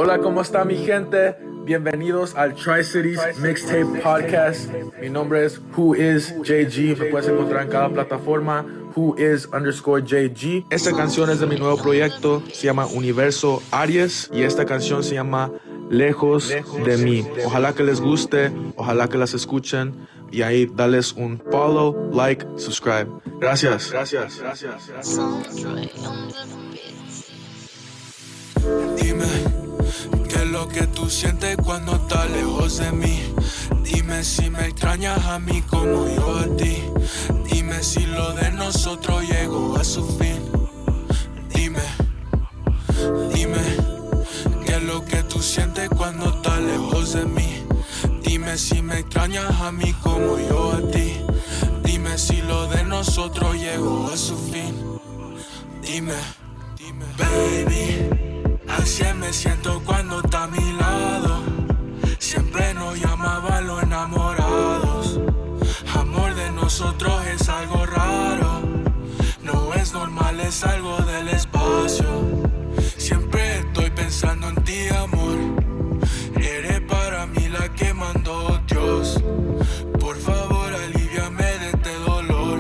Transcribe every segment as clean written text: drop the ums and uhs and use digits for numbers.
Hola, ¿cómo está mi gente? Bienvenidos al Tri-Cities Mixtape Podcast. Mi nombre es WhoIsJG. Me puedes encontrar en cada plataforma. WhoIs_JG. Esta canción es de mi nuevo proyecto. Se llama Universo Aries. Y esta canción se llama Lejos de mí. Ojalá que les guste. Ojalá que las escuchen. Y ahí dales un follow, like, subscribe. Gracias. Dime, ¿qué es lo que tú sientes cuando estás lejos de mí? Dime si me extrañas a mí como yo a ti. Dime si lo de nosotros llegó a su fin. Dime, ¿qué es lo que tú sientes cuando estás lejos de mí? Dime si me extrañas a mí como yo a ti. Dime si lo de nosotros llegó a su fin. Dime, baby, así me siento cuando está a mi lado. Siempre nos llamaban los enamorados. Amor de nosotros es algo raro. No es normal, es algo del espacio. Siempre estoy pensando en ti, amor. Eres para mí la que mandó Dios. Por favor, aliviame de este dolor.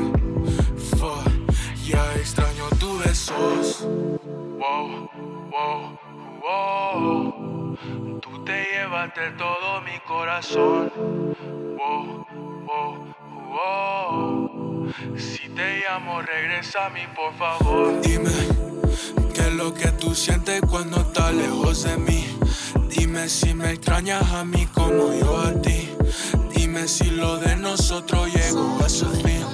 Ya extraño tus besos. Wow. Tú te llevaste todo mi corazón. Si te llamo, regresa a mí, por favor. Dime, ¿qué es lo que tú sientes cuando estás lejos de mí? Dime si me extrañas a mí como yo a ti. Dime si lo de nosotros llegó a su fin.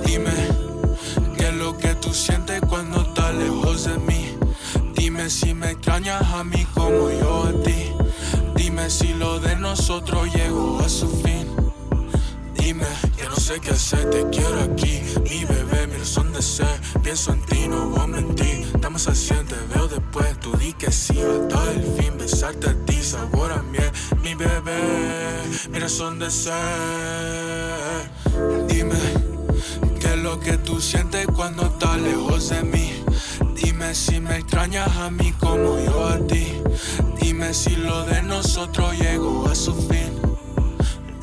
Dime, ¿qué es lo que tú sientes cuando estás lejos de mí? Dime si me extrañas a mí como yo a ti. Dime si lo de nosotros llegó a su fin. Dime, ya no sé qué hacer, te quiero aquí. Mi bebé, mi razón de ser. Pienso en ti, no voy a mentir. Estamos al 100, te veo después. Tú di que sí, hasta el fin. Besarte a ti, sabor a miel. Mi bebé, mi razón de ser. Dime, ¿qué es lo que tú sientes cuando estás lejos de mí? Dime si me extrañas a mí como yo a ti. Dime si lo de nosotros llegó a su fin.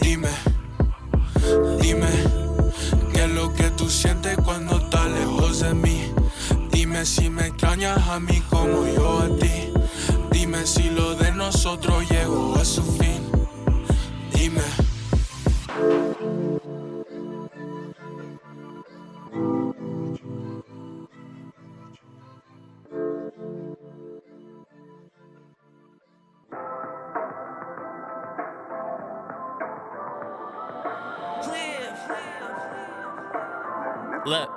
Dime, ¿qué es lo que tú sientes cuando estás lejos de mí? Dime si me extrañas a mí como yo a ti. Dime si lo de nosotros llegó a su fin. Dime. Look,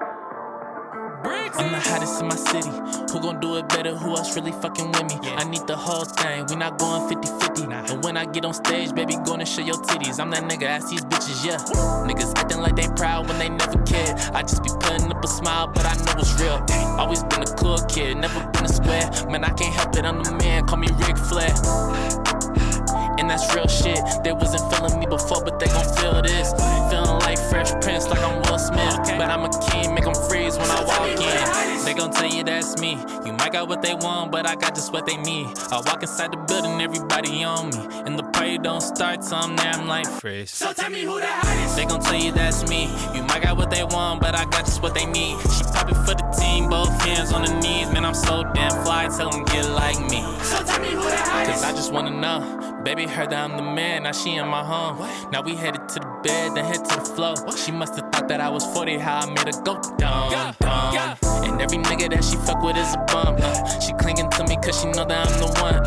I'm the hottest in my city. Who gon' do it better? Who else really fucking with me? I need the whole thing, we not going 50-50. And when I get on stage, baby, gonna show your titties. I'm that nigga, ask these bitches, yeah. Niggas acting like they proud when they never cared. I just be putting up a smile, but I know it's real. Always been a cool kid, never been a square. Man, I can't help it, I'm the man, call me Ric Flair. And that's real shit. They wasn't feeling me before, but they gon' feel this. Feeling like Fresh Prince, like I'm Will Smith. But I'm a king, make them freeze when I walk in. They gon' tell you that's me. You might got what they want, but I got just what they need. I walk inside the building, everybody on me. And the party don't start till I'm there, I'm like fresh. So tell me who the hottest. They gon' tell you that's me. You might got what they want, but I got just what they need. She poppin' for the team, both hands on the knees. Man, I'm so damn fly, tell them get like me. So tell me who the hottest. Cause I just wanna know. Baby heard that I'm the man, now she in my home. Now we headed to the bed, then head to the floor. She must've thought that I was 40, how I made her go dumb. And every nigga that she fuck with is a bum. She clinging to me cause she know that I'm the one.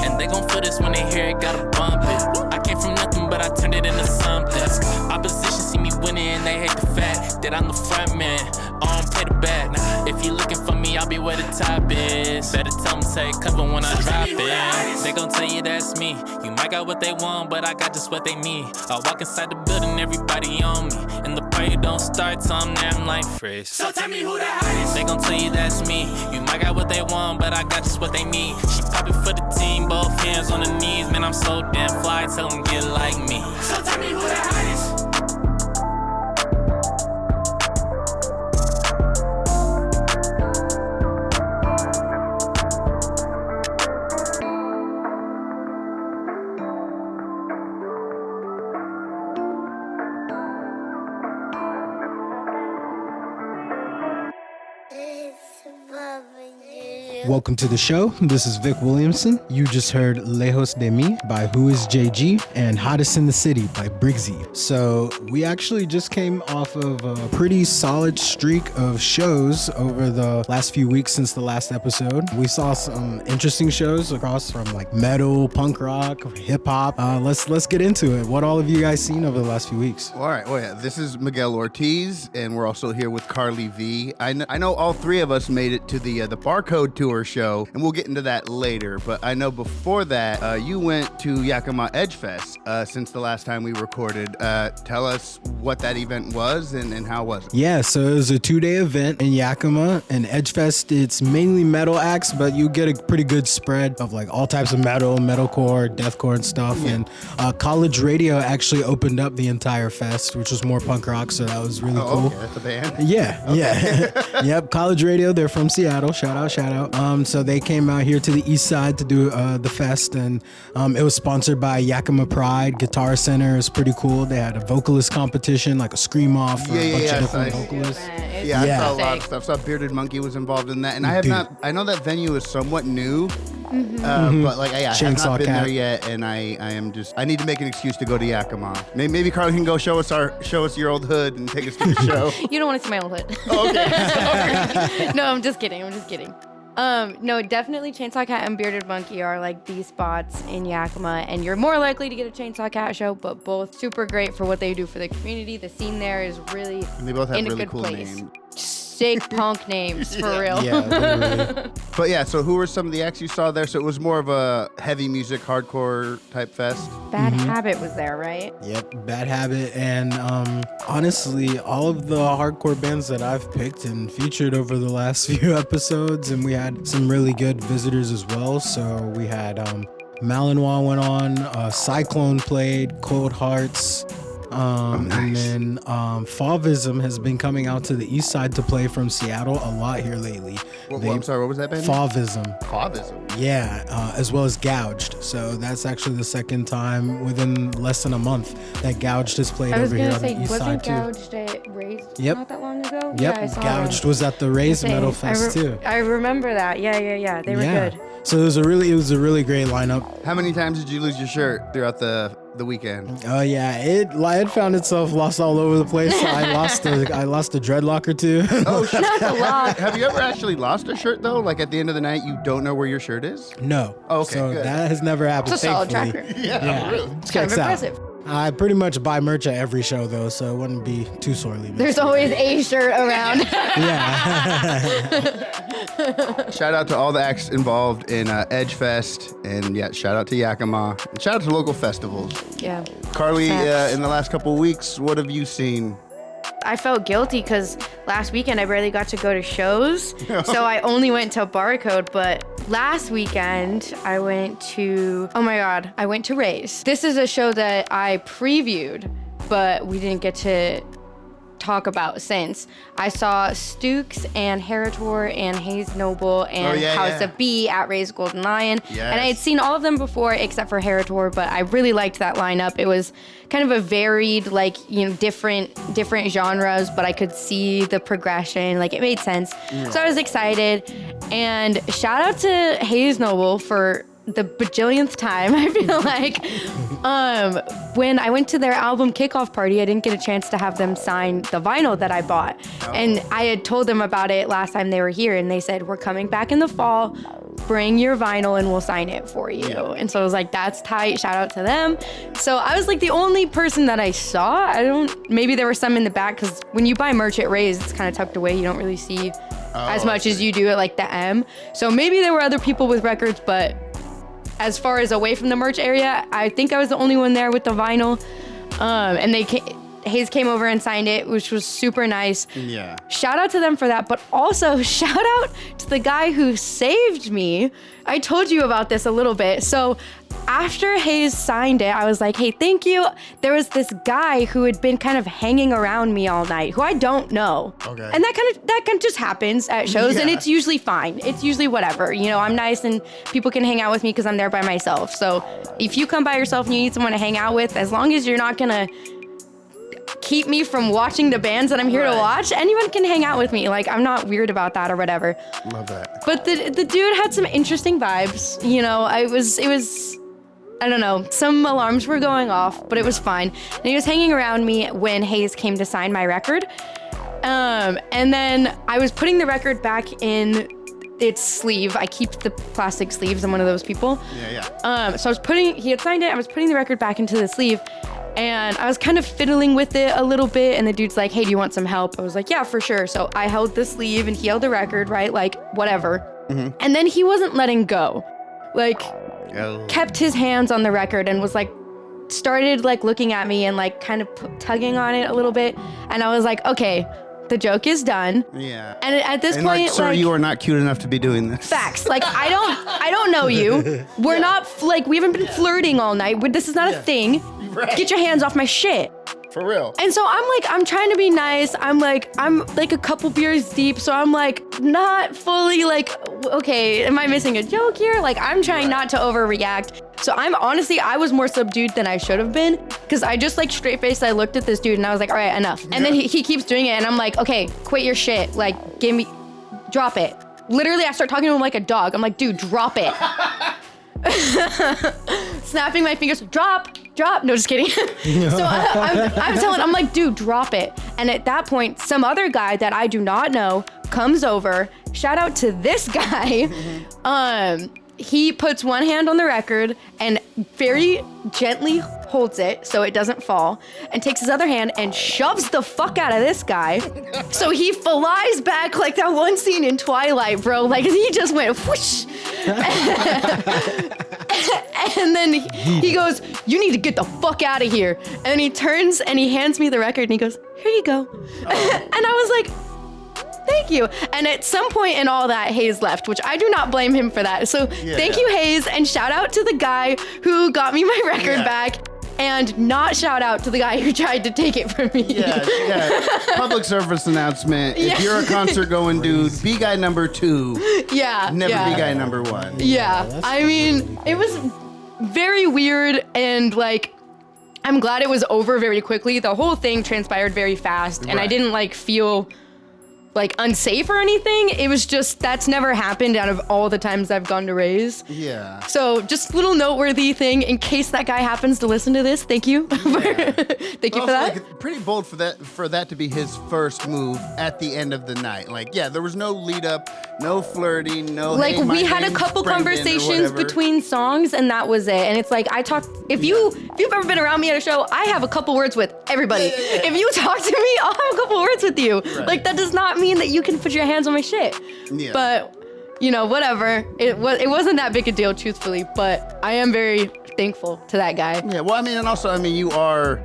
And they gon' feel this when they hear it, gotta bump it. I came from nothing, but I turned it into something. Opposition see me winning and they hate the fact that I'm the front man. I don't pay the back. If you looking for me, I'll be where the top is. Better tell them take cover when I drop it. They gon' tell you that's me. You might got what they want, but I got just what they need. I walk inside the building, everybody on me. And the party don't start till I'm there, I'm like fresh. So tell me who the hottest. They gon' tell you that's me. You might got what they want, but I got just what they need. She poppin' for the team, both hands on the knees. Man, I'm so damn fly, tell them get like me. So tell me who the hottest. Welcome to the show. This is Vic Williamson. You just heard Lejos de Mi by Who Is JG and Hottest in the City by Briggzzy. So we actually just came off of a pretty solid streak of shows over the last few weeks since the last episode. We saw some interesting shows across from like metal, punk rock, hip hop. Let's get into it. What all have you guys seen over the last few weeks? All right. Well, yeah, this is Miguel Ortiz, and we're also here with Karlee V. I know all three of us made it to the Barcode Tour show, and we'll get into that later. But I know before that, you went to Yakima Edge Fest since the last time we recorded. Tell us what that event was and how was it? Yeah, so it was a 2-day event in Yakima, and Edge Fest, it's mainly metal acts, but you get a pretty good spread of like all types of metal, metalcore, deathcore and stuff. Yeah. And College Radio actually opened up the entire fest, which was more punk rock, so that was really cool. Okay, that's a band? Yeah, okay. Yeah. Yep, College Radio, they're from Seattle. Shout out. So they came out here to the east side to do the fest, and it was sponsored by Yakima Pride Guitar Center. It's pretty cool. They had a vocalist competition, like a scream off for a bunch of different vocalists. Yeah, I saw a lot of stuff. I saw Bearded Monkey was involved in that, and I know that venue is somewhat new. But like, I have not been there yet, and I need to make an excuse to go to Yakima. Maybe Karlee can go show us your old hood and take us to the show. You don't want to see my old hood. Oh, okay. No, I'm just kidding. No, definitely Chainsaw Cat and Bearded Monkey are like the spots in Yakima, and you're more likely to get a Chainsaw Cat show, but both super great for what they do for the community. The scene there is really and they both have in really a good cool place. Names. Sick punk names, for real. Yeah, literally. But yeah, so who were some of the acts you saw there? So it was more of a heavy music, hardcore type fest? Bad Habit was there, right? Yep, Bad Habit. And honestly, all of the hardcore bands that I've picked and featured over the last few episodes, and we had some really good visitors as well. So we had Malinois went on, Cyclone played, Cold Hearts, nice. And then Fauvism has been coming out to the east side to play from Seattle a lot here lately. I'm sorry, what was that band? Fauvism. Fauvism? Yeah, as well as Gouged. So that's actually the second time within less than a month that Gouged has played over here on the east side too. Wasn't Gouged at Raised not that long ago? Yep, Yeah, I saw Gouged was at the Raised Metal Fest too. I remember that. Yeah. They were good. So it was a really great lineup. How many times did you lose your shirt throughout the weekend? Oh yeah, it found itself lost all over the place. I lost a dreadlock or two. Oh shit! Have you ever actually lost a shirt though? Like at the end of the night, you don't know where your shirt is? No. Oh, okay, so good. that has never happened. It's a solid thankfully. tracker. Yeah, really. It's kind of impressive. I pretty much buy merch at every show though, so it wouldn't be too sorely missed. There's always a shirt around. Yeah. Shout out to all the acts involved in Edge Fest, and yeah, shout out to Yakima, and shout out to local festivals. Yeah. Karlee, in the last couple of weeks, what have you seen? I felt guilty because last weekend I barely got to go to shows, so I only went to Barcode, but last weekend I went to Raise. This is a show that I previewed, but we didn't get to talk about since. I saw Stooks and Heritor and Hayes Noble and House of B at Raise Golden Lion. Yes. And I had seen all of them before except for Heritor, but I really liked that lineup. It was kind of a varied, different genres, but I could see the progression. It made sense. Yeah. So I was excited. And shout out to Hayes Noble for the bajillionth time, I feel like. When I went to their album kickoff party, I didn't get a chance to have them sign the vinyl that I bought. Oh. And I had told them about it last time they were here, and they said, we're coming back in the fall, bring your vinyl and we'll sign it for you. Yeah. And so I was like, that's tight, shout out to them. So I was the only person that I saw. Maybe there were some in the back, because when you buy merch at Raise, it's kind of tucked away. You don't really see as much as you do at the M. So maybe there were other people with records, but as far as away from the merch area, I think I was the only one there with the vinyl. And Hayes came over and signed it, which was super nice. Yeah. Shout out to them for that, but also shout out to the guy who saved me. I told you about this a little bit. So after Hayes signed it, I was like, hey, thank you. There was this guy who had been kind of hanging around me all night, who I don't know. Okay. And that kind of just happens at shows, and it's usually fine. It's usually whatever. I'm nice and people can hang out with me because I'm there by myself. So if you come by yourself and you need someone to hang out with, as long as you're not gonna keep me from watching the bands that I'm here to watch. Anyone can hang out with me. Like, I'm not weird about that or whatever. Love that. But the dude had some interesting vibes. You know, it was, I don't know, some alarms were going off, but it was fine. And he was hanging around me when Hayes came to sign my record. And then I was putting the record back in its sleeve. I keep the plastic sleeves. I'm one of those people. Yeah. So he had signed it. I was putting the record back into the sleeve. And I was kind of fiddling with it a little bit, and the dude's like, hey, do you want some help? I was like, yeah, for sure. So I held the sleeve, and he held the record, right? Like, whatever. Mm-hmm. And then he wasn't letting go. Like, kept his hands on the record and was like, started like looking at me and like kind of tugging on it a little bit. And I was like, okay, the joke is done. Yeah. And at this point, like, sir, you are not cute enough to be doing this. Facts. Like, I don't know you. We're not, like, we haven't been flirting all night. This is not a thing. Right. Get your hands off my shit. For real. And so I'm trying to be nice. I'm like a couple beers deep. So I'm like, not fully like, okay, am I missing a joke here? Like, I'm trying not to overreact. So I was more subdued than I should have been, because I just like straight faced, I looked at this dude and I was like, all right, enough. And then he keeps doing it and I'm like, okay, quit your shit. Like, drop it. Literally, I start talking to him like a dog. I'm like, dude, drop it. Snapping my fingers, drop. No, just kidding. So I'm like, dude, drop it. And at that point, some other guy that I do not know comes over. Shout out to this guy. He puts one hand on the record and very gently holds it so it doesn't fall, and takes his other hand and shoves the fuck out of this guy. So he flies back like that one scene in Twilight, bro. Like, he just went whoosh. And then he goes, you need to get the fuck out of here. And then he turns and he hands me the record and he goes, here you go. And I was like, thank you. And at some point in all that, Hayes left, which I do not blame him for that. So thank you, Hayes, and shout out to the guy who got me my record back, and not shout out to the guy who tried to take it from me. Yeah. Public service announcement. If you're a concert going dude, be guy number 2. Yeah. Never be guy number 1. Yeah. I mean, it was very weird, and like, I'm glad it was over very quickly. The whole thing transpired very fast, and I didn't like feel like unsafe or anything. It was just, that's never happened out of all the times I've gone to Raise. Yeah. So just little noteworthy thing in case that guy happens to listen to this. Thank you. Thank you for that. Like, pretty bold for that to be his first move at the end of the night. Like, there was no lead up, no flirting, no. Like, hey, we had a couple conversations between songs, and that was it. And it's like, I talked, if you've ever been around me at a show, I have a couple words with everybody. If you talk to me, I'll have a couple words with you. Right. Like, that does not mean that you can put your hands on my shit. Yeah. But, you know, whatever. It wasn't that big a deal, truthfully, but I am very thankful to that guy. Yeah, well, I mean, and also, I mean, you are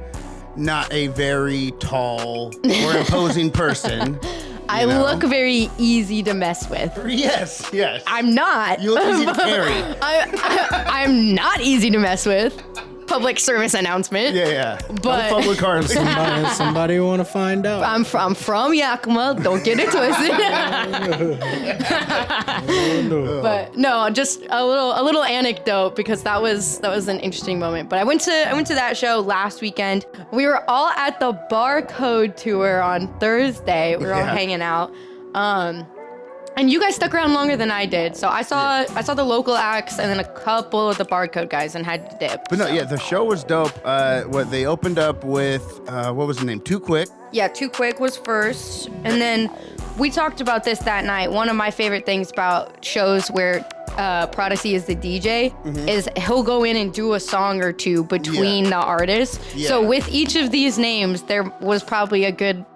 not a very tall or imposing person. I look very easy to mess with. Yes. I'm not. You look easy to carry. I'm not easy to mess with. Public service announcement. Yeah. But public cars. Somebody want to find out. I'm from Yakima. Don't get it twisted. But no, just a little anecdote, because that was an interesting moment. But I went to that show last weekend. We were all at the Barcode Tour on Thursday. We were all hanging out. And you guys stuck around longer than I did. So I saw the local acts and then a couple of the Barcode guys and had to dip. But no, the show was dope. What they opened up with, what was the name? Too Quick? Yeah, Too Quick was first. And then we talked about this that night. One of my favorite things about shows where Prodigy is the DJ is he'll go in and do a song or two between the artists. Yeah. So with each of these names, there was probably a good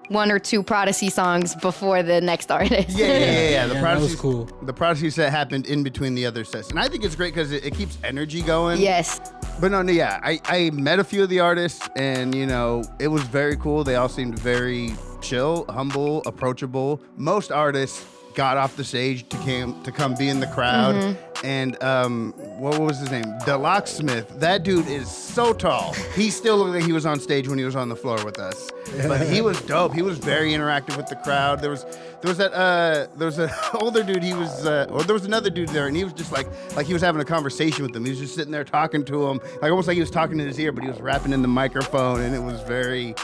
1 or 2 Prodigy songs before the next artist. Yeah. The Prodigy, that was cool. The Prodigy set happened in between the other sets. And I think it's great because it keeps energy going. Yes. But no, I met a few of the artists, and, you know, it was very cool. They all seemed very chill, humble, approachable. Most artists got off the stage to come be in the crowd. And what was his name? The Locksmith. That dude is so tall. He still looked like he was on stage when he was on the floor with us. But he was dope. He was very interactive with the crowd. There was an older dude. Or there was another dude there, and he was just like he was having a conversation with them. He was just sitting there talking to him, like almost like he was talking in his ear, but he was rapping in the microphone, and it was very.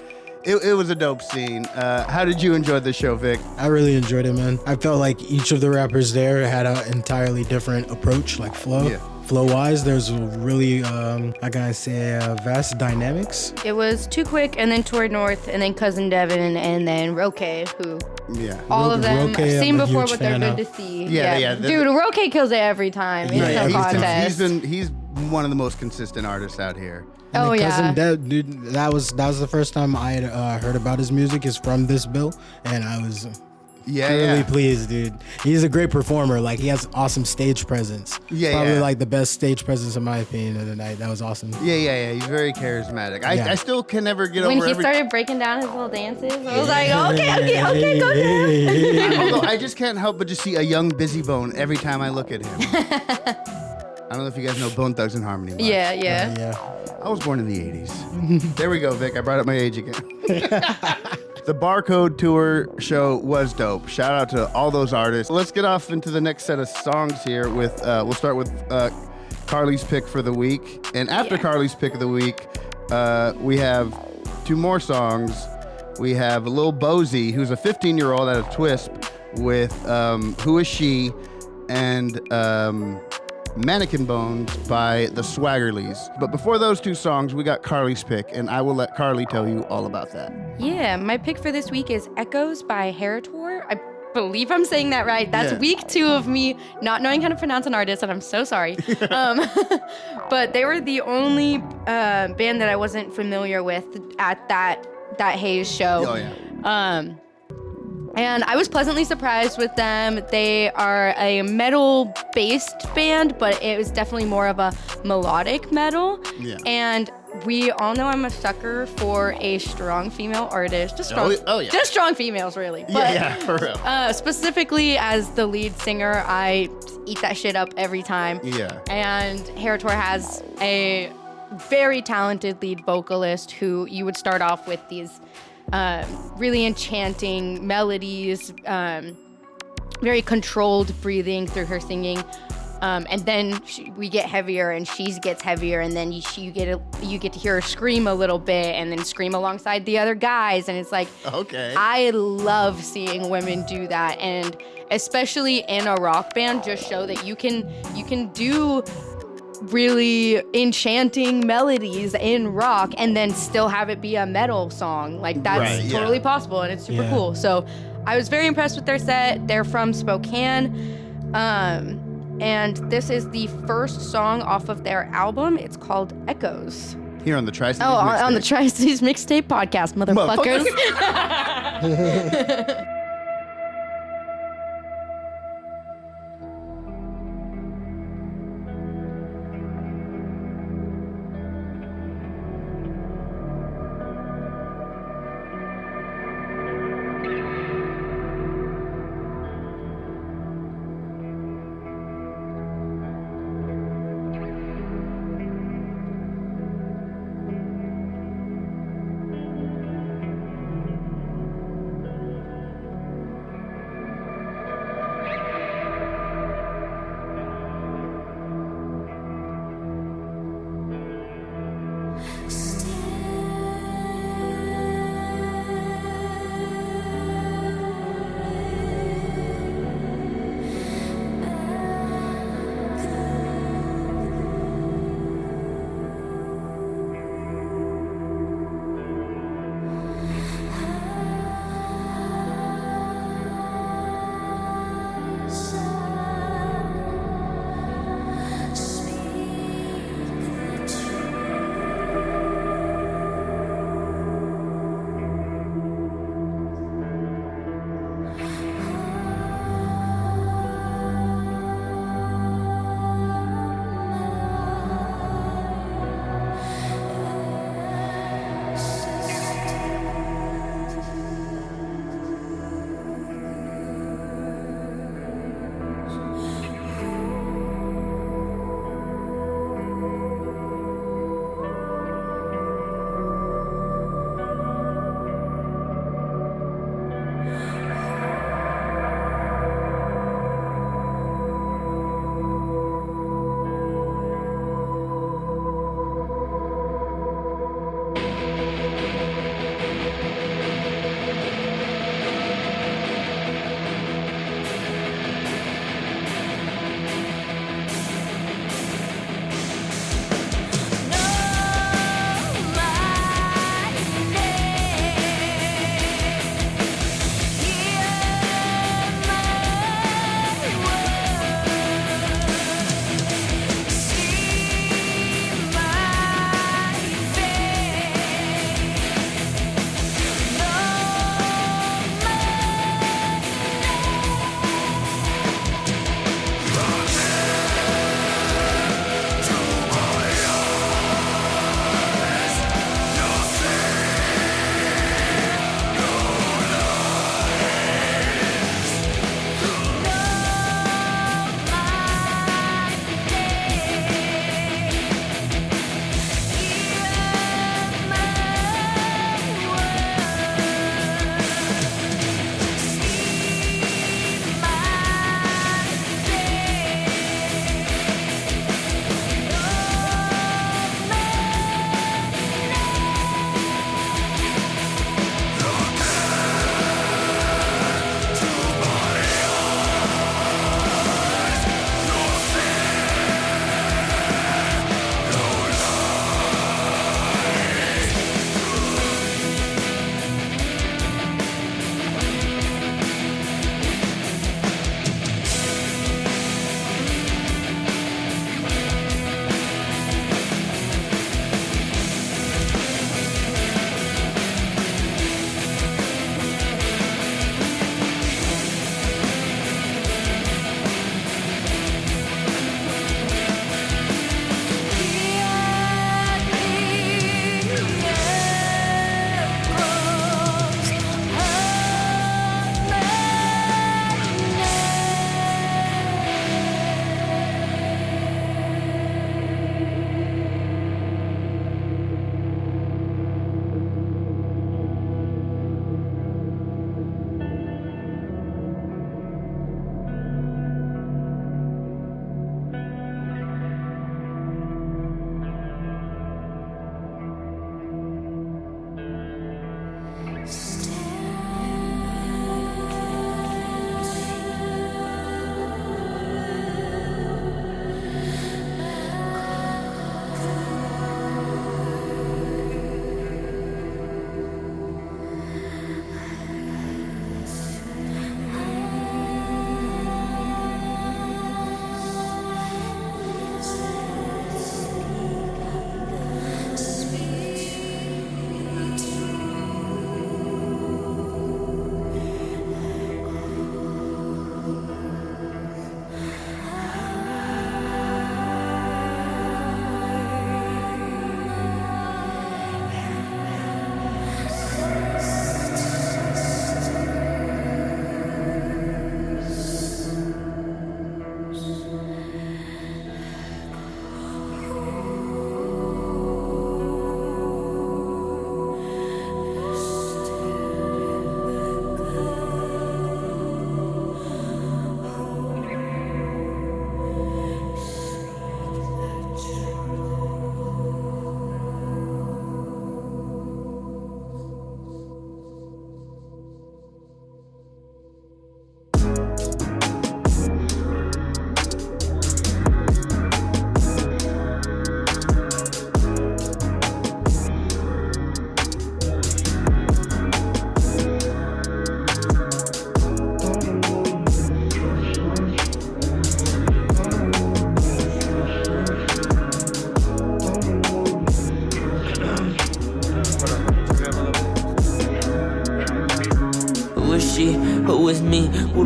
it was a dope scene. How did you enjoy the show, Vic? I really enjoyed it, man. I felt like each of the rappers there had an entirely different approach, like flow. Yeah. Flow-wise, there's really, how can I say, vast dynamics. It was Too Quick, and then Toward North, and then Cousin Devin, and then Roque, who Yeah. all of them Roque, I've seen I'm a before, huge but they're fan good of. to see. Yeah. Dude, Roque kills it every time. It's no contest. He's one of the most consistent artists out here. And Oh, then Cousin yeah. Dev, dude, that was the first time I had heard about his music is from this bill, and I was really pleased, dude. He's a great performer. Like, he has awesome stage presence. Probably like the best stage presence in my opinion of the night. That was awesome. Yeah. He's very charismatic. Yeah. I still can never get When over he started breaking down his little dances, I was like, okay, go ahead. Although I just can't help but just see a young Busy Bone every time I look at him. I don't know if you guys know Bone Thugs and Harmony. Much. Yeah. Yeah. I was born in the 80s. There we go, Vic. I brought up my age again. The Barcode Tour show was dope. Shout out to all those artists. Let's get off into the next set of songs here with, we'll start with Karlee's pick for the week. And after Karlee's pick of the week, we have two more songs. We have Lil Bosey, who's a 15-year-old out of Twisp, with Who Is She? And Mannequin Bones by the Swaggerlies. But before those two songs, we got Karlee's pick, and I will let Karlee tell you all about that. Yeah, my pick for this week is Echoes by Heritor. I believe I'm saying that right. That's week 2 of me not knowing how to pronounce an artist, and I'm so sorry. But they were the only band that I wasn't familiar with at that Hayes show. Oh, yeah. And I was pleasantly surprised with them. They are a metal-based band, but it was definitely more of a melodic metal. Yeah. And we all know I'm a sucker for a strong female artist. Just strong, just strong females, really. But, for real. specifically as the lead singer, I eat that shit up every time. Yeah. And Heritor has a very talented lead vocalist who you would start off with these really enchanting melodies, very controlled breathing through her singing, and then we get heavier and she gets heavier, and then you get to hear her scream a little bit and then scream alongside the other guys, and it's like, okay, I love seeing women do that, and especially in a rock band, just show that you can do really enchanting melodies in rock and then still have it be a metal song. Like, that's totally possible, and it's super cool. So I was very impressed with their set. They're from Spokane, and this is the first song off of their album. It's called Echoes. Here on the Tri-Cities on the Tri-Cities Mixtape podcast, motherfuckers.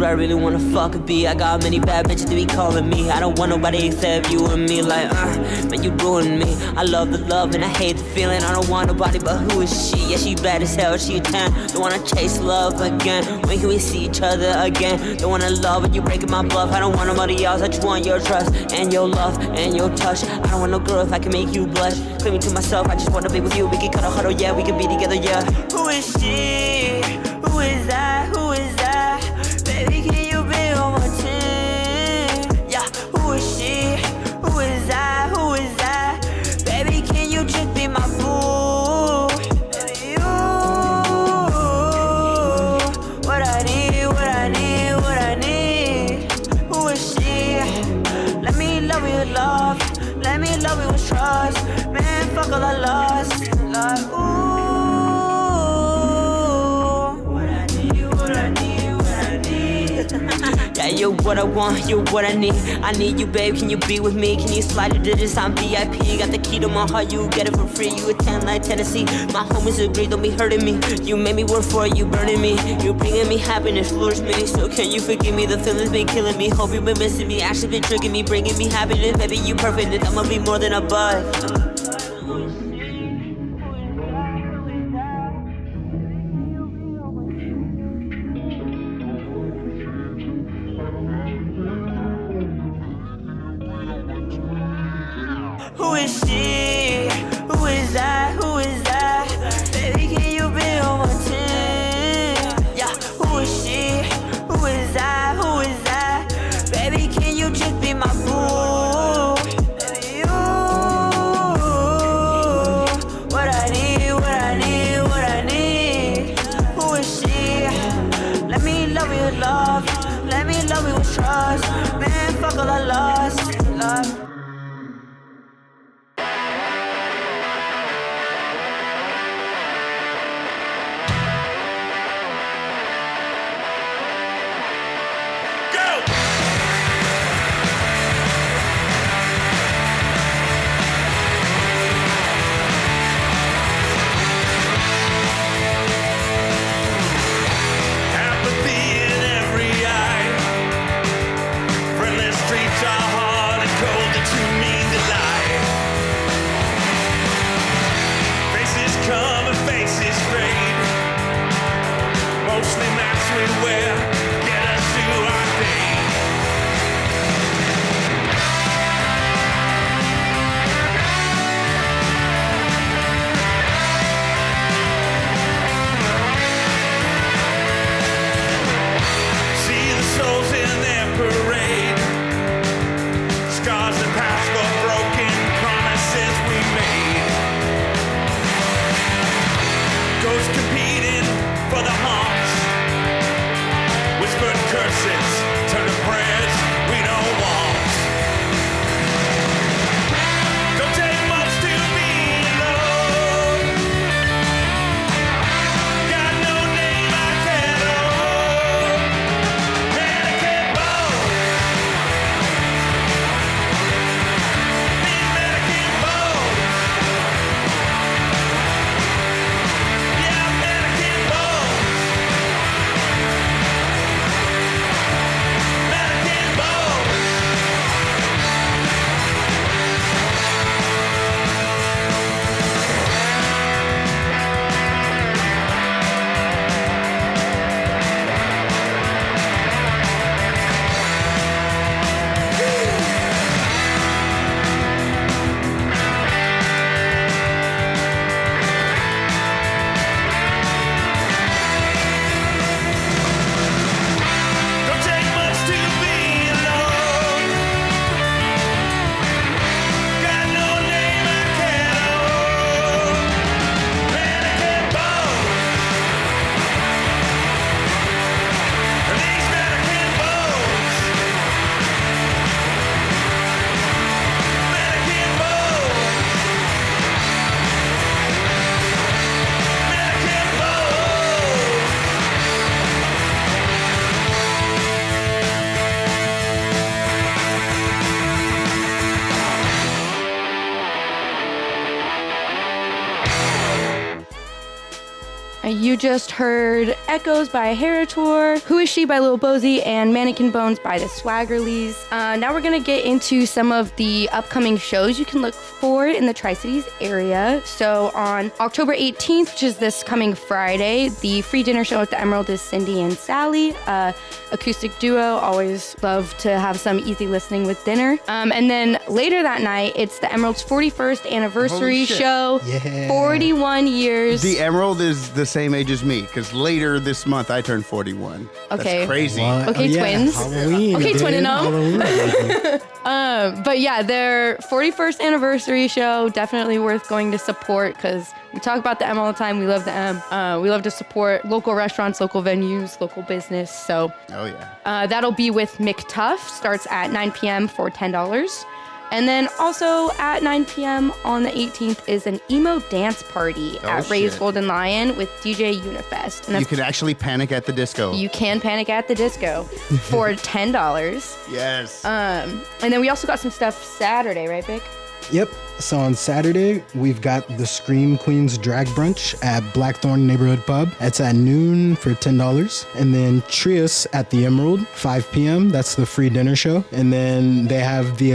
do I really wanna fuck or be? I got many bad bitches to be calling me. I don't want nobody except you and me. Like, man, you ruined me. I love the love and I hate the feeling. I don't want nobody, but who is she? Yeah, she bad as hell, she a 10. Don't wanna chase love again. When can we see each other again? Don't wanna love, but you breaking my bluff. I don't want nobody else, I just want your trust and your love and your touch. I don't want no girl if I can make you blush. Claim me to myself, I just wanna be with you. We can cut a huddle, yeah, we can be together, yeah. Who is she? Who is that? Who is that? Baby, can you be on my team? Yeah, who is she? Who is that? Who is that? Baby, can you just be my boo? Baby, you, what I need, what I need, what I need. Who is she? Let me love you with love. Let me love you with trust. Man, fuck all I lost. Like, ooh. Yeah, you're what I want, you're what I need. I need you, babe, can you be with me? Can you slide your digits, I'm VIP. Got the key to my heart, you get it for free. You attend like Tennessee, my homies agree, don't be hurting me. You made me work for it, you burning me. You bringing me happiness, flourish me. So can you forgive me, the feelings been killing me. Hope you been missing me, actually been tricking me. Bringing me happiness, baby, you perfect. I'ma be more than a buzz. Who is she? Who is that? Who is that? Baby, can you be on my team? Yeah, who is she? Who is that? Who is that? Baby, can you just be my boo? Baby, you, what I need, what I need, what I need. Who is she? Let me love you with love. Let me love you with trust. Man, fuck all I lost. Love. You just heard Echoes by Heritor, Who Is She by Lil Bosey, and Mannequin Bones by the Swaggerlies. Now we're gonna get into some of the upcoming shows you can look for in the Tri-Cities area. So on October 18th, which is this coming Friday, the free dinner show at the Emerald is Cindy and Sally, acoustic duo. Always love to have some easy listening with dinner. And then later that night, it's the Emerald's 41st anniversary show. Yeah. 41 years. The Emerald is the same age as me, because later this month I turned 41. Okay. That's crazy. What? Okay, Oh, yeah. twins. Halloween. Okay, dude. twin and Halloween. But yeah, their 41st anniversary show, definitely worth going to support, because we talk about the M all the time. We love the M. We love to support local restaurants, local venues, local business. So Oh, yeah. that'll be with McTuff. Starts at 9 p.m. for $10. And then also at 9 p.m. on the 18th is an emo dance party at Ray's shit. Golden Lion with DJ Unifest. And You that's, can actually panic at the disco. you can panic at the disco for $10. Yes. And then we also got some stuff Saturday, right, Vic? Yep. So on Saturday, we've got the Scream Queens Drag Brunch at Blackthorn Neighborhood Pub. It's at noon for $10. And then Trius at the Emerald, 5 p.m. That's the free dinner show. And then they have the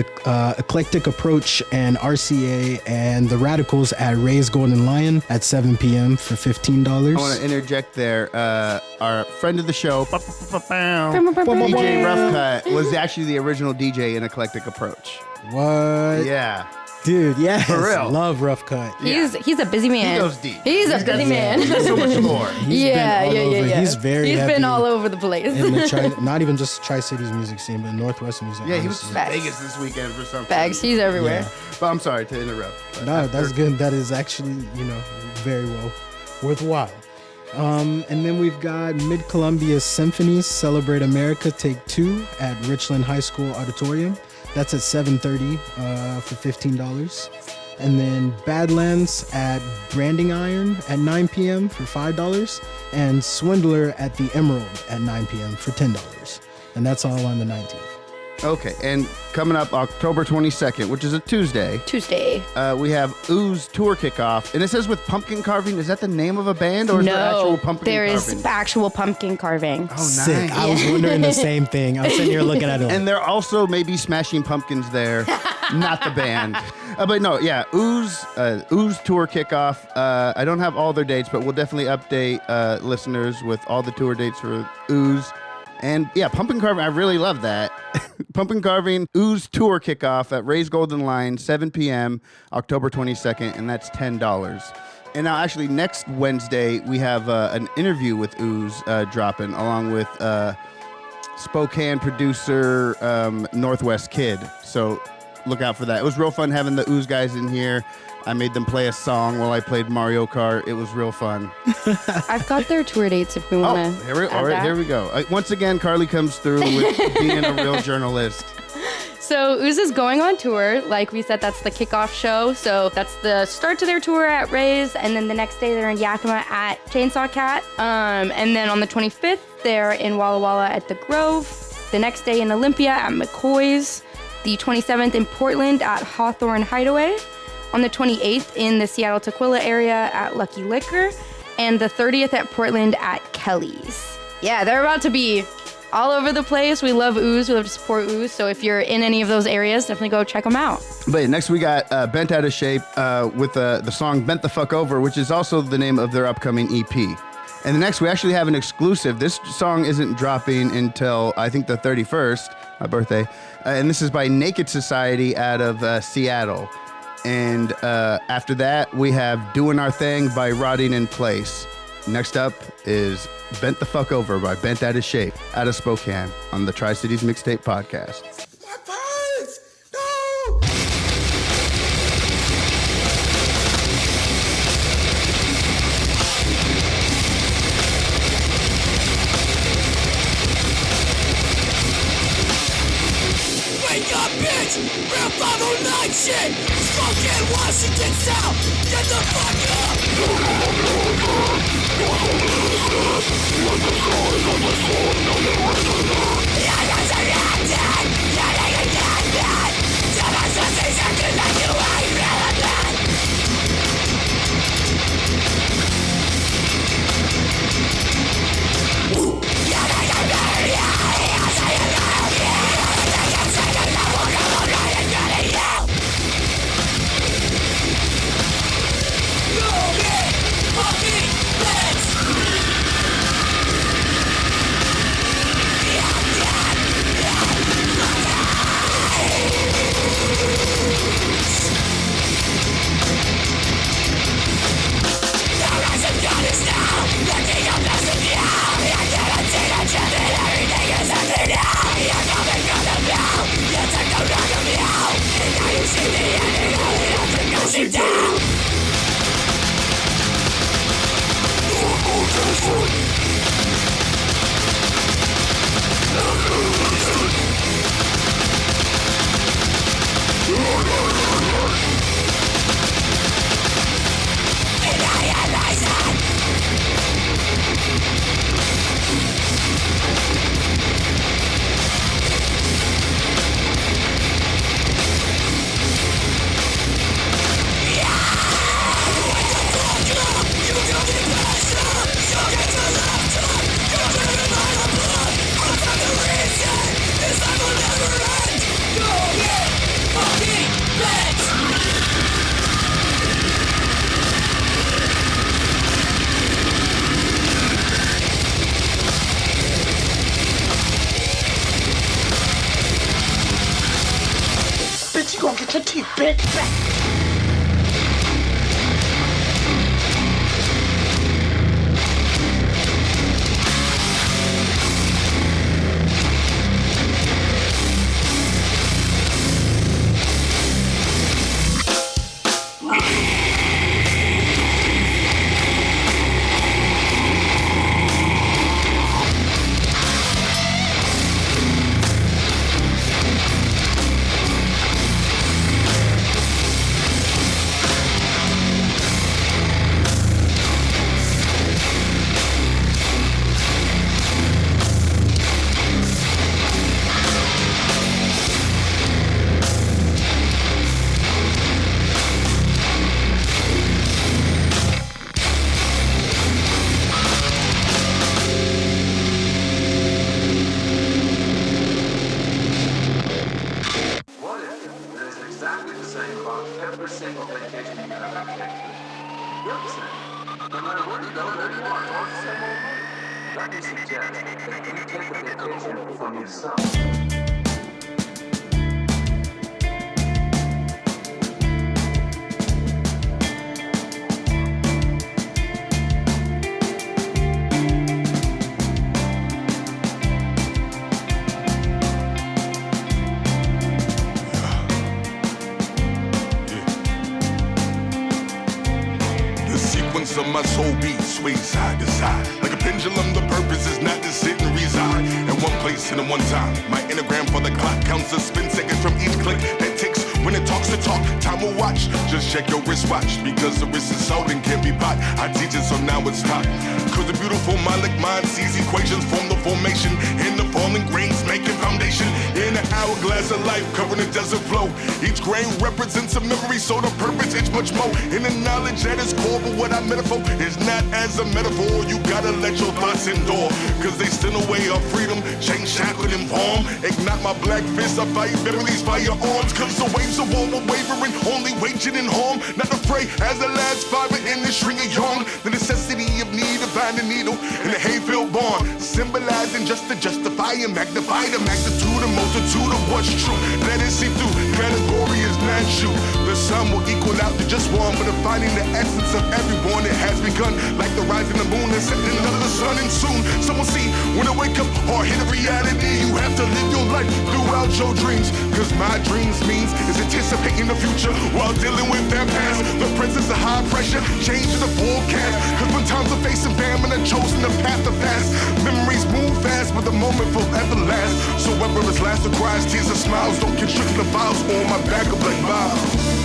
Eclectic Approach and RCA and the Radicals at Ray's Golden Lion at 7 p.m. for $15. I want to interject there. Our friend of the show, DJ Roughcut, was actually the original DJ in Eclectic Approach. What? Yeah. Dude, yes. For real. Love Rough Cut. He's a busy man. He goes deep. He's a busy man. There's so much more. He's been all over. He's very He's heavy been all over the place. in the not even just Tri-Cities music scene, but Northwest music. Yeah, he was honestly. in Vegas this weekend for something. Bags, he's everywhere. Yeah. But I'm sorry to interrupt. But No, that's good. That is actually, very well worthwhile. And then we've got Mid-Columbia Symphonies Celebrate America Take 2 at Richland High School Auditorium. That's at 7:30 for $15. And then Badlands at Branding Iron at 9 p.m. for $5. And Swindler at the Emerald at 9 p.m. for $10. And that's all on the 19th. Okay, and coming up October 22nd, which is a Tuesday, we have Ooze Tour Kickoff. And it says with pumpkin carving. Is that the name of a band, or is there actual pumpkin there carving? is actual pumpkin carving. Oh, Sick. nice. I was wondering the same thing. I was sitting here looking at it. And they're also maybe smashing pumpkins there, not the band. But no, yeah, Ooze Tour Kickoff. I don't have all their dates, but we'll definitely update listeners with all the tour dates for Ooze. And yeah, pumpkin carving, I really love that. Pumpkin carving, Ooze Tour Kickoff at Ray's Golden Lion, 7 p.m., October 22nd, and that's $10. And now, actually, next Wednesday, we have an interview with Ooze dropping, along with Spokane producer Northwest Kid. So look out for that. It was real fun having the Ooze guys in here. I made them play a song while I played Mario Kart. It was real fun. I've got their tour dates if we want to. All right, here we go. Once again, Karlee comes through with being a real journalist. So Ooze is going on tour. Like we said, that's the kickoff show. So that's the start to their tour at Ray's, and then the next day they're in Yakima at Chainsaw Cat. And then on the 25th, they're in Walla Walla at the Grove. The next day in Olympia at McCoy's. The 27th in Portland at Hawthorne Hideaway. On the 28th in the Seattle Tequila area at Lucky Liquor, and the 30th at Portland at Kelly's. Yeah, they're about to be all over the place. We love Ooze. We love to support Ooze. So if you're in any of those areas, definitely go check them out. But next we got Bent Out of Shape with the song Bent the Fuck Over, which is also the name of their upcoming EP. And the next we actually have an exclusive. This song isn't dropping until I think the 31st, my birthday. And this is by Naked Society out of Seattle. And after that, we have Doing Our Thing by Rotting in Place. Next up is Bent the Fuck Over by Bent Out of Shape out of Spokane on the Tri-Cities Mixtape Podcast. My pants! No! Wake up, bitch! Real 509 shit! Spokane, Washington South! Get the fuck up! pussy down. Bitch, you gonna get your teeth, bitch. Of my soul beat sway side to side like a pendulum. The purpose is not to sit and reside in one place and in one time. My anagram for the clock counts the spin seconds from each click that ticks. When it talks to talk, time will watch. Just check your wristwatch because the wrist is sold and can't be bought. I teach it, so now it's taught. Cause the beautiful mind like mine sees equations form the formation. In the falling grains making foundation. In an hourglass of life covering the desert flow. Each grain represents a memory, so the purpose is much more. In the knowledge that is core, but what I metaphor is not as a metaphor. You gotta let your thoughts endure. Cause they still a way of freedom. Chain shackled and palm. Ignite my black fist, I fight Beverly's firearms. Cause the waves of war were wavering, only waging in harm. Not afraid as the last fiber in the string of yarn. The necessity of need to find a needle in the hayfield barn. Symbolizing just to justify and magnify the magnitude and multitude of what's true. Let it see through, category is not you. The sun will equal out to just one, but finding the essence of everyone, it has begun. Like the rising of the moon and setting of the sun, and soon someone see when I wake up or hit a reality. You have to live your life throughout your dreams. Cause my dreams means is anticipating the future while dealing with their past. The presence of high pressure, changing the forecast. Cause when times are facing famine and chosen the path to fast. Memories move fast, but the moment forever lasts. So whether it's laughter, cries, tears, or smiles, don't constrict the files on my back of black miles.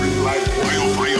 Free like wildfire,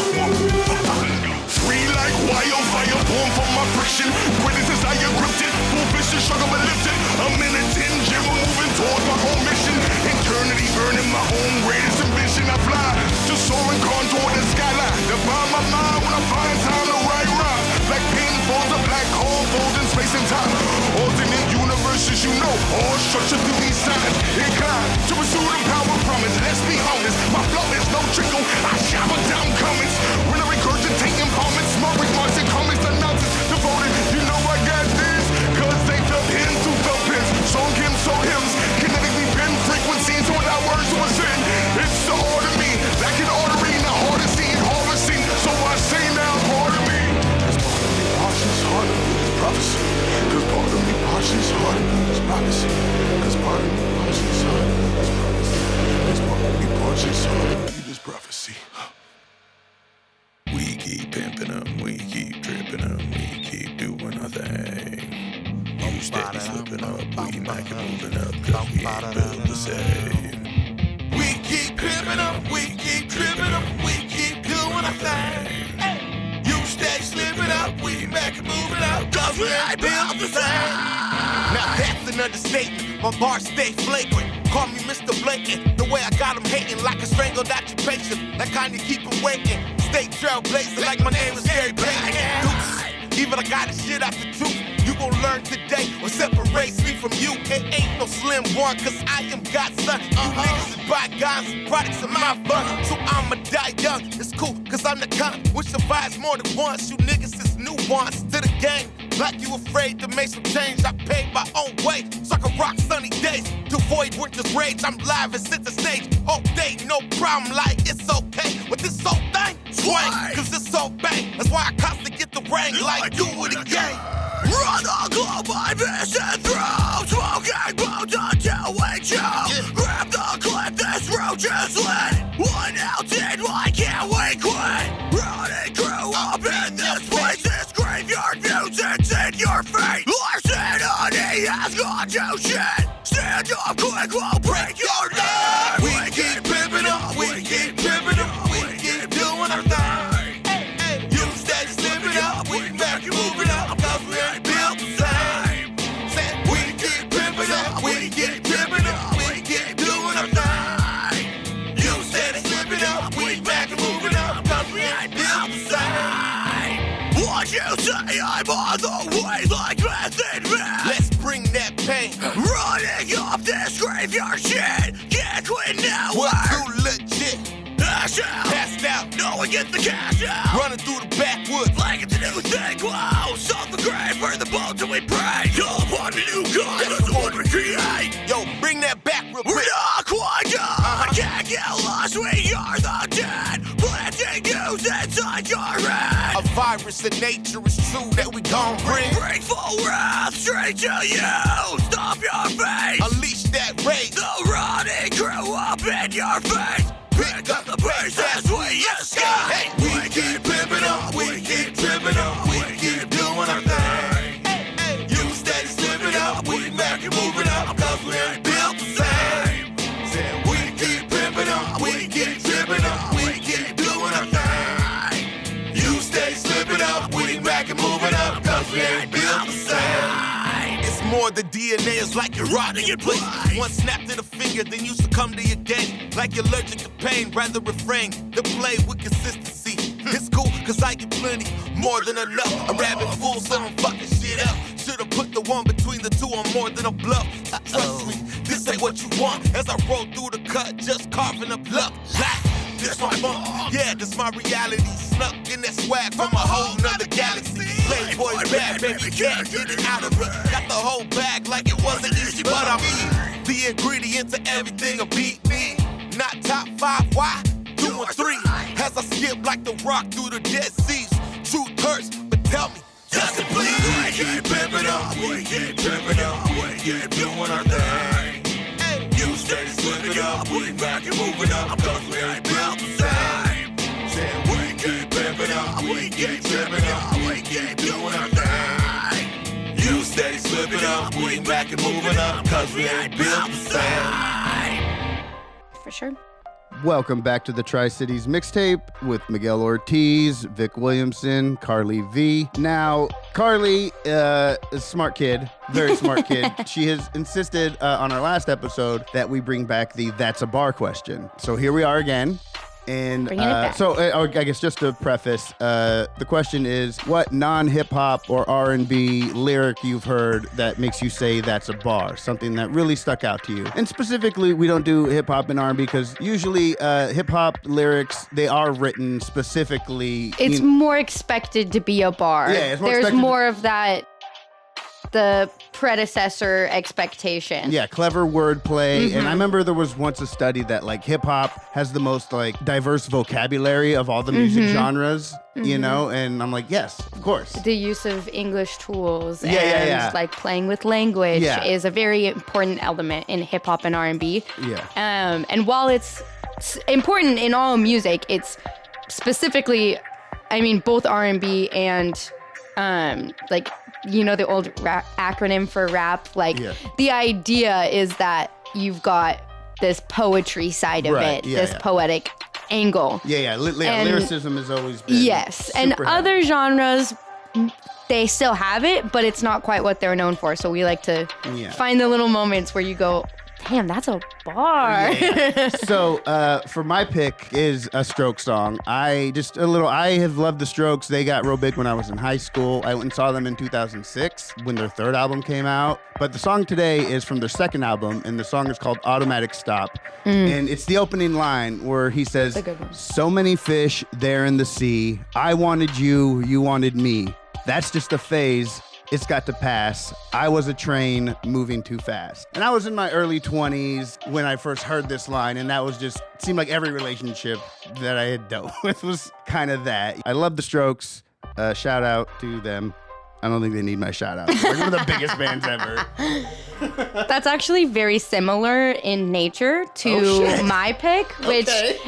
free like wildfire, born from my friction. Greatest desire gripped it, full vision, struggle but lifted. I'm in a 10 gym, moving towards my own mission. Eternity earning my own greatest ambition. I fly to soaring contour the skyline. Define my mind when I find time to write rhymes. Like pinfalls, a black hole falls in space and time. Alternate universes, you know, all structured through these signs. Inclined to pursue the power promise. Let's be honest, my flow is no trickle. I shower down comments when I regurgitate empowerment. Smart remarks and comments, the nonsense devoted. You know I got this, cause they felt hymns who felt pins. Song hymns, so hymns, kinetically bend frequencies without words to ascend. It's the order of me, like an artery, not hard to see and harvesting. So I say now, part of me. Cause part of me parches harder than this prophecy. Cause part of me parches harder than this prophecy. Cause part of me parches harder than this prophecy. Cause part of me parches harder than this prophecy. We keep pimping them, we keep dripping them, we keep doing our thing. You steady slipping up, we might be moving up, cause we ain't built the same. We keep pimping them, we keep dripping them, we keep doing our thing. You steady slipping up, we back and moving up, cause we ain't built the same. Now that's an understatement, my bars stay flagrant. Call me Mr. Blatant, the way I got him hating like a strangled occupation. That kind you keep him waiting. Stay trailblazing like my name is Gary Payton. Even I got this shit out the truth. You gon' learn today what separates me from you. It ain't no slim one, cause I am God's son. You niggas is bygones, products of my fun. So I'ma die young, it's cool, cause I'm the kind which survives more than once. You niggas is nuance to the game. Like you afraid to make some change, I paid my own way. So I can rock sunny days to avoid winter's rage. I'm live and set the stage all day, no problem, like it's okay. With this whole thing, swing, cause it's so bang. That's why I constantly get the ring, like do it again. Run the globe, my vision through. Smoking bones until we choke. Grab the clip, this roach is lit. 1 ounce in, why can't we quit? Running grew up in this place. This graveyard music's in your face. Larcenity has gone to shit. Stand up quick, we'll break your neck. We keep pimping up, we keep pimping up, we keep doing our thing. You stay slipping up, we back you moving up, cause we ain't built the same. Said we keep pimping up, we keep pimping up, we keep doing our thing. You stay slipping up, we back and moving up, cause we ain't built the same. What you say, I'm on the way like method man. Let's bring that pain. Running up this graveyard shit. Can't quit now. We're too legit. Passed out, no one get the cash out. Running through the backwoods like it's a new thing. Wow, solve the grave for the bones that we pray. Call upon the new God, that's the one we create. Yo, bring that back real quick. We're not quite done. Can't get lost, we are the dead. Planting news inside your head. A virus in nature is true that we gon' bring. Bring full wrath straight to you. Stop your face. Unleash that rage. The rotting crew up in your face. Pick up the pace as we escape. Hey, we keep pimping up, we keep tripping up, we keep doing our thing. You stay slipping up, we back and moving up, cause we ain't built the same. Said we keep pimping up, we keep tripping up, we keep doing our thing. You stay slipping up, we back and moving up, cause we ain't built the same. It's more the DNA is like you're rotting in place. One snap to the finger, then you succumb to your game. Like you're allergic to pain, rather refrain to play with consistency. It's cool, cause I get plenty, more than enough. A rabbit fool, so I'm fucking shit up. Should've put the one between the two on more than a bluff. Trust me, this ain't what you want. As I roll through the cut, just carving up luck. This my fun, yeah, this my reality. Snuck in that swag from a whole nother galaxy. Playboy's bad, baby, can't get it out of me. Got the whole bag like it wasn't easy, but I'm the ingredient to everything a beat me. Not top 5, why? 2 or 3. As I skip like the rock through the Dead Seas. Truth hurts, but tell me, does it bleed? We keep pimping up, we keep tripping up, we keep doing our thing. You stay slipping up, we back and moving up, cause we ain't built the same. Said we keep pimping up, we keep tripping up, we keep doing our thing. You stay slipping up, we back and moving up, cause we ain't built the same. For sure. Welcome back to the Tri-Cities Mixtape with Miguel Ortiz, Vic Williamson, Karlee V. Now, Karlee is a smart kid, very smart kid. She has insisted on our last episode that we bring back the That's a Bar question. So here we are again. And I guess just to preface, the question is, what non-hip-hop or R&B lyric you've heard that makes you say that's a bar? Something that really stuck out to you. And specifically, we don't do hip-hop and R&B because usually hip-hop lyrics, they are written specifically. It's more expected to be a bar. Yeah, there's more of that, the predecessor expectation. Yeah, clever wordplay. And I remember there was once a study that like hip hop has the most like diverse vocabulary of all the music genres, you know? And I'm like, yes, of course. The use of English tools and like playing with language is a very important element in hip hop and R&B. Yeah. And while it's important in all music, it's specifically, I mean, both R&B and like, you know, the old acronym for rap, like the idea is that you've got this poetry side of it, this poetic angle. Lyricism has always been and super other genres, they still have it, but it's not quite what they're known for. So we like to find the little moments where you go, damn, that's a bar. So for my pick is a Strokes song. I have loved the Strokes. They got real big when I was in high school. I went and saw them in 2006 when their third album came out. But the song today is from their second album, and the song is called Automatic Stop. And it's the opening line where he says, so many fish there in the sea. I wanted you, you wanted me. That's just a phase. It's got to pass. I was a train moving too fast. And I was in my early 20s when I first heard this line, and that was just, seemed like every relationship that I had dealt with was kind of that. I love the Strokes. Shout out to them. I don't think they need my shout out. They're one of the biggest bands ever. That's actually very similar in nature to my pick, which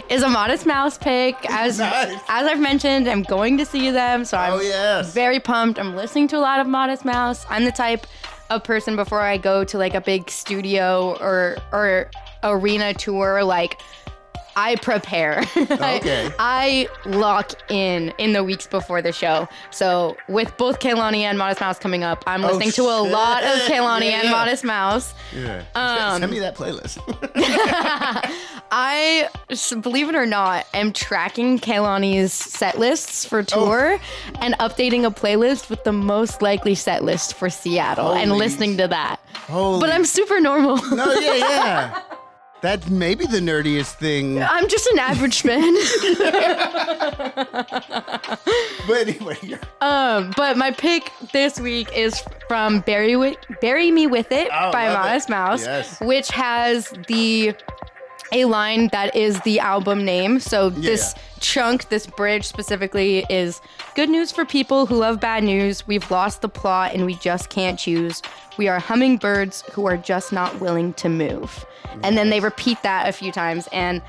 is a Modest Mouse pick. As I've mentioned, I'm going to see them, so I'm very pumped. I'm listening to a lot of Modest Mouse. I'm the type of person before I go to like a big studio or arena tour, like I prepare. I lock in the weeks before the show. So with both Kehlani and Modest Mouse coming up, I'm listening to a lot of Kehlani and Modest Mouse. Send me that playlist. I, believe it or not, am tracking Kehlani's set lists for tour and updating a playlist with the most likely set list for Seattle and listening to that. But I'm super normal. That's maybe the nerdiest thing. I'm just an average fan. But anyway. But my pick this week is from Bury Me With It by Modest Mouse, which has a line that is the album name. So this chunk, this bridge specifically, is good news for people who love bad news. We've lost the plot and we just can't choose. We are hummingbirds who are just not willing to move. And then they repeat that a few times. And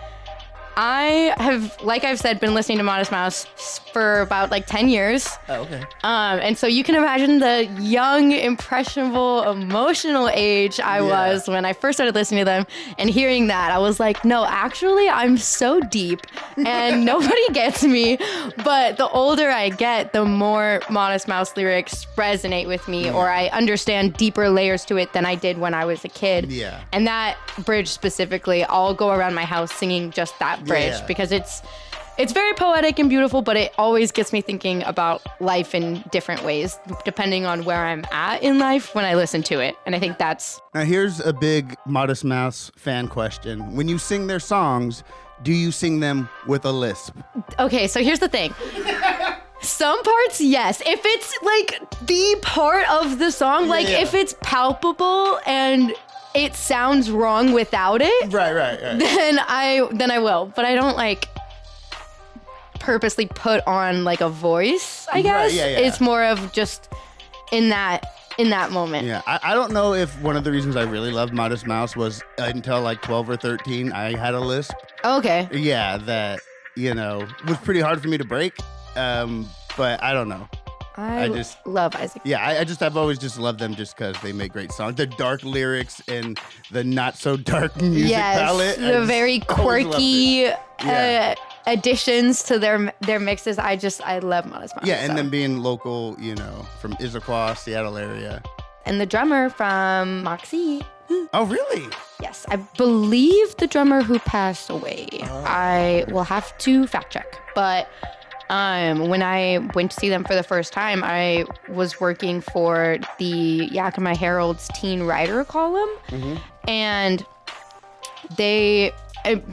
I have, like I've said, been listening to Modest Mouse for about like 10 years. And so you can imagine the young, impressionable, emotional age I was when I first started listening to them, and hearing that, I was like, no, actually, I'm so deep and nobody gets me. But the older I get, the more Modest Mouse lyrics resonate with me, or I understand deeper layers to it than I did when I was a kid. And that bridge specifically, I'll go around my house singing just that bridge because it's very poetic and beautiful, but it always gets me thinking about life in different ways depending on where I'm at in life when I listen to it. And I think that's... Now here's a big Modest Mouse fan question. When you sing their songs, do you sing them with a lisp? Okay, so here's the thing. Some parts, yes. If it's like the part of the song, like if it's palpable and it sounds wrong without it, then I will. But I don't like purposely put on like a voice, I guess. It's more of just in that moment. I don't know if one of the reasons I really loved Modest Mouse was until like 12 or 13 I had a lisp. That, you know, was pretty hard for me to break. But I don't know. I just love Isaac. Yeah, I've always just loved them just because they make great songs. The dark lyrics and the not so dark music palette. The very quirky additions to their mixes. I love Modest Mouse. Yeah, and then being local, from Issaquah, Seattle area. And the drummer from Moxie. Oh, really? Yes, I believe the drummer who passed away. I will have to fact check, but when I went to see them for the first time, I was working for the Yakima Herald's teen writer column, and they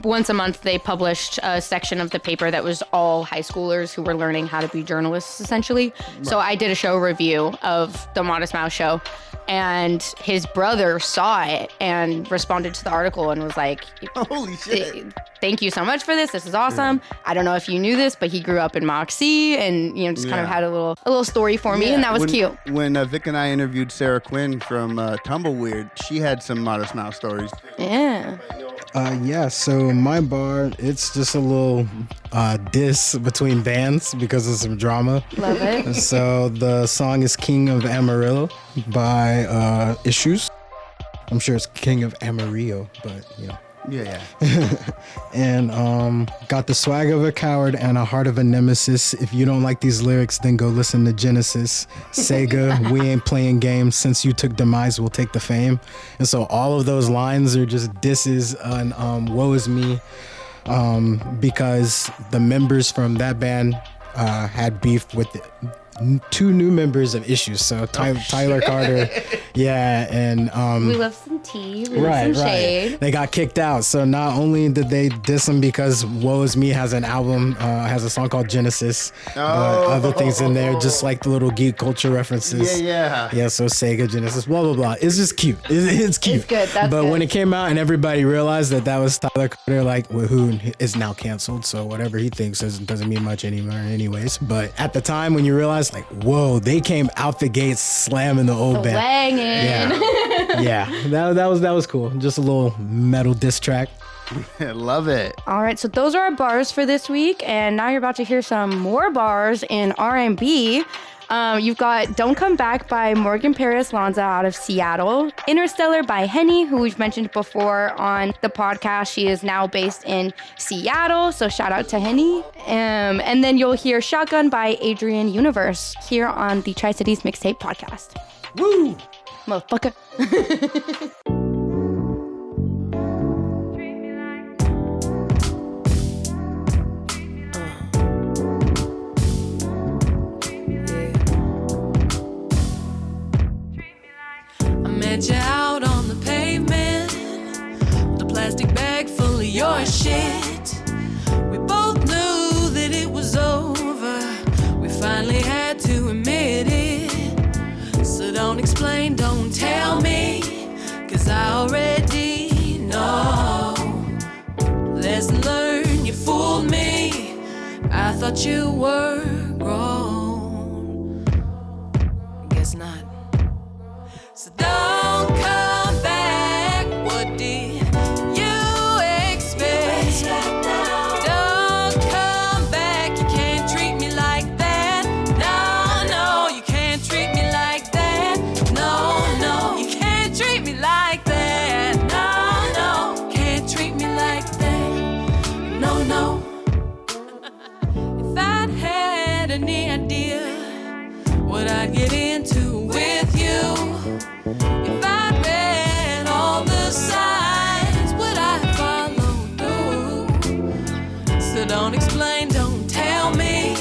once a month they published a section of the paper that was all high schoolers who were learning how to be journalists, essentially. Right. So I did a show review of the Modest Mouse show, and his brother saw it and responded to the article and was like, "Holy shit! Thank you so much for this. This is awesome. Yeah. I don't know if you knew this, but he grew up in Moxie, and just kind of had a little story for me, and that was cute." When Vic and I interviewed Sarah Quinn from Tumbleweird, she had some Modest Mouse stories. Yeah. So my bar, it's just a little diss between bands because of some drama. Love it. So the song is King of Amarillo by Issues. I'm sure it's King of Amarillo, but Yeah. And got the swag of a coward and a heart of a nemesis. If you don't like these lyrics, then go listen to Genesis. Sega, we ain't playing games. Since you took demise, we'll take the fame. And so all of those lines are just disses on Woe Is Me, because the members from that band had beef with two new members of Issues. So Tyler Carter, and we love some tea, we love some shade. They got kicked out. So not only did they diss him because Woe Is Me has an album, has a song called Genesis, but other things in there, just like the little geek culture references. Yeah. So Sega, Genesis, blah blah blah. It's just cute. It's cute. It's good. That's but good. when it came out and everybody realized that was Tyler Carter, who is now canceled, so whatever he thinks doesn't mean much anymore, anyways. But at the time when you realize, whoa, they came out the gates slamming the old band. That was cool. Just a little metal diss track. I love it. All right, so those are our bars for this week, and now you're about to hear some more bars in R&B. You've got Don't Come Back by Morgan Paris Lanza out of Seattle. Interstellar by Henny, who we've mentioned before on the podcast. She is now based in Seattle, so shout out to Henny. And then you'll hear Shotgun by Adrian Universe here on the Tri-Cities Mixtape podcast. Woo! Motherfucker. Met you out on the pavement, the plastic bag full of your shit. We both knew that it was over. We finally had to admit it. So don't explain, don't tell me, 'cause I already know. Lesson learned, you fooled me. I thought you were grown. Guess not. So don't come back. What did you expect? Don't come back. You can't treat me like that. No, you can't treat me like that. No, you can't treat me like that. No, can't treat me like that. No. If I'd had any idea what I'd get into with you, if I'd read all the signs, would I follow through? So don't explain, don't tell me,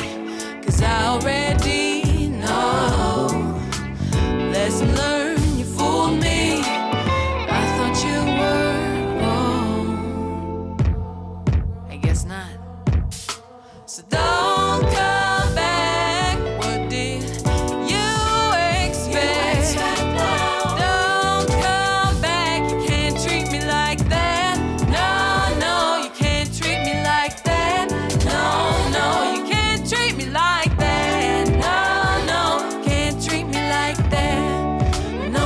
'cause I already know. Lesson learned, you fooled me. I thought you were wrong. I guess not. So don't come back. What did you expect? Don't come back. You can't treat me like that. No, you can't treat me like that. No, you can't treat me like that. No, can't treat me like that. No.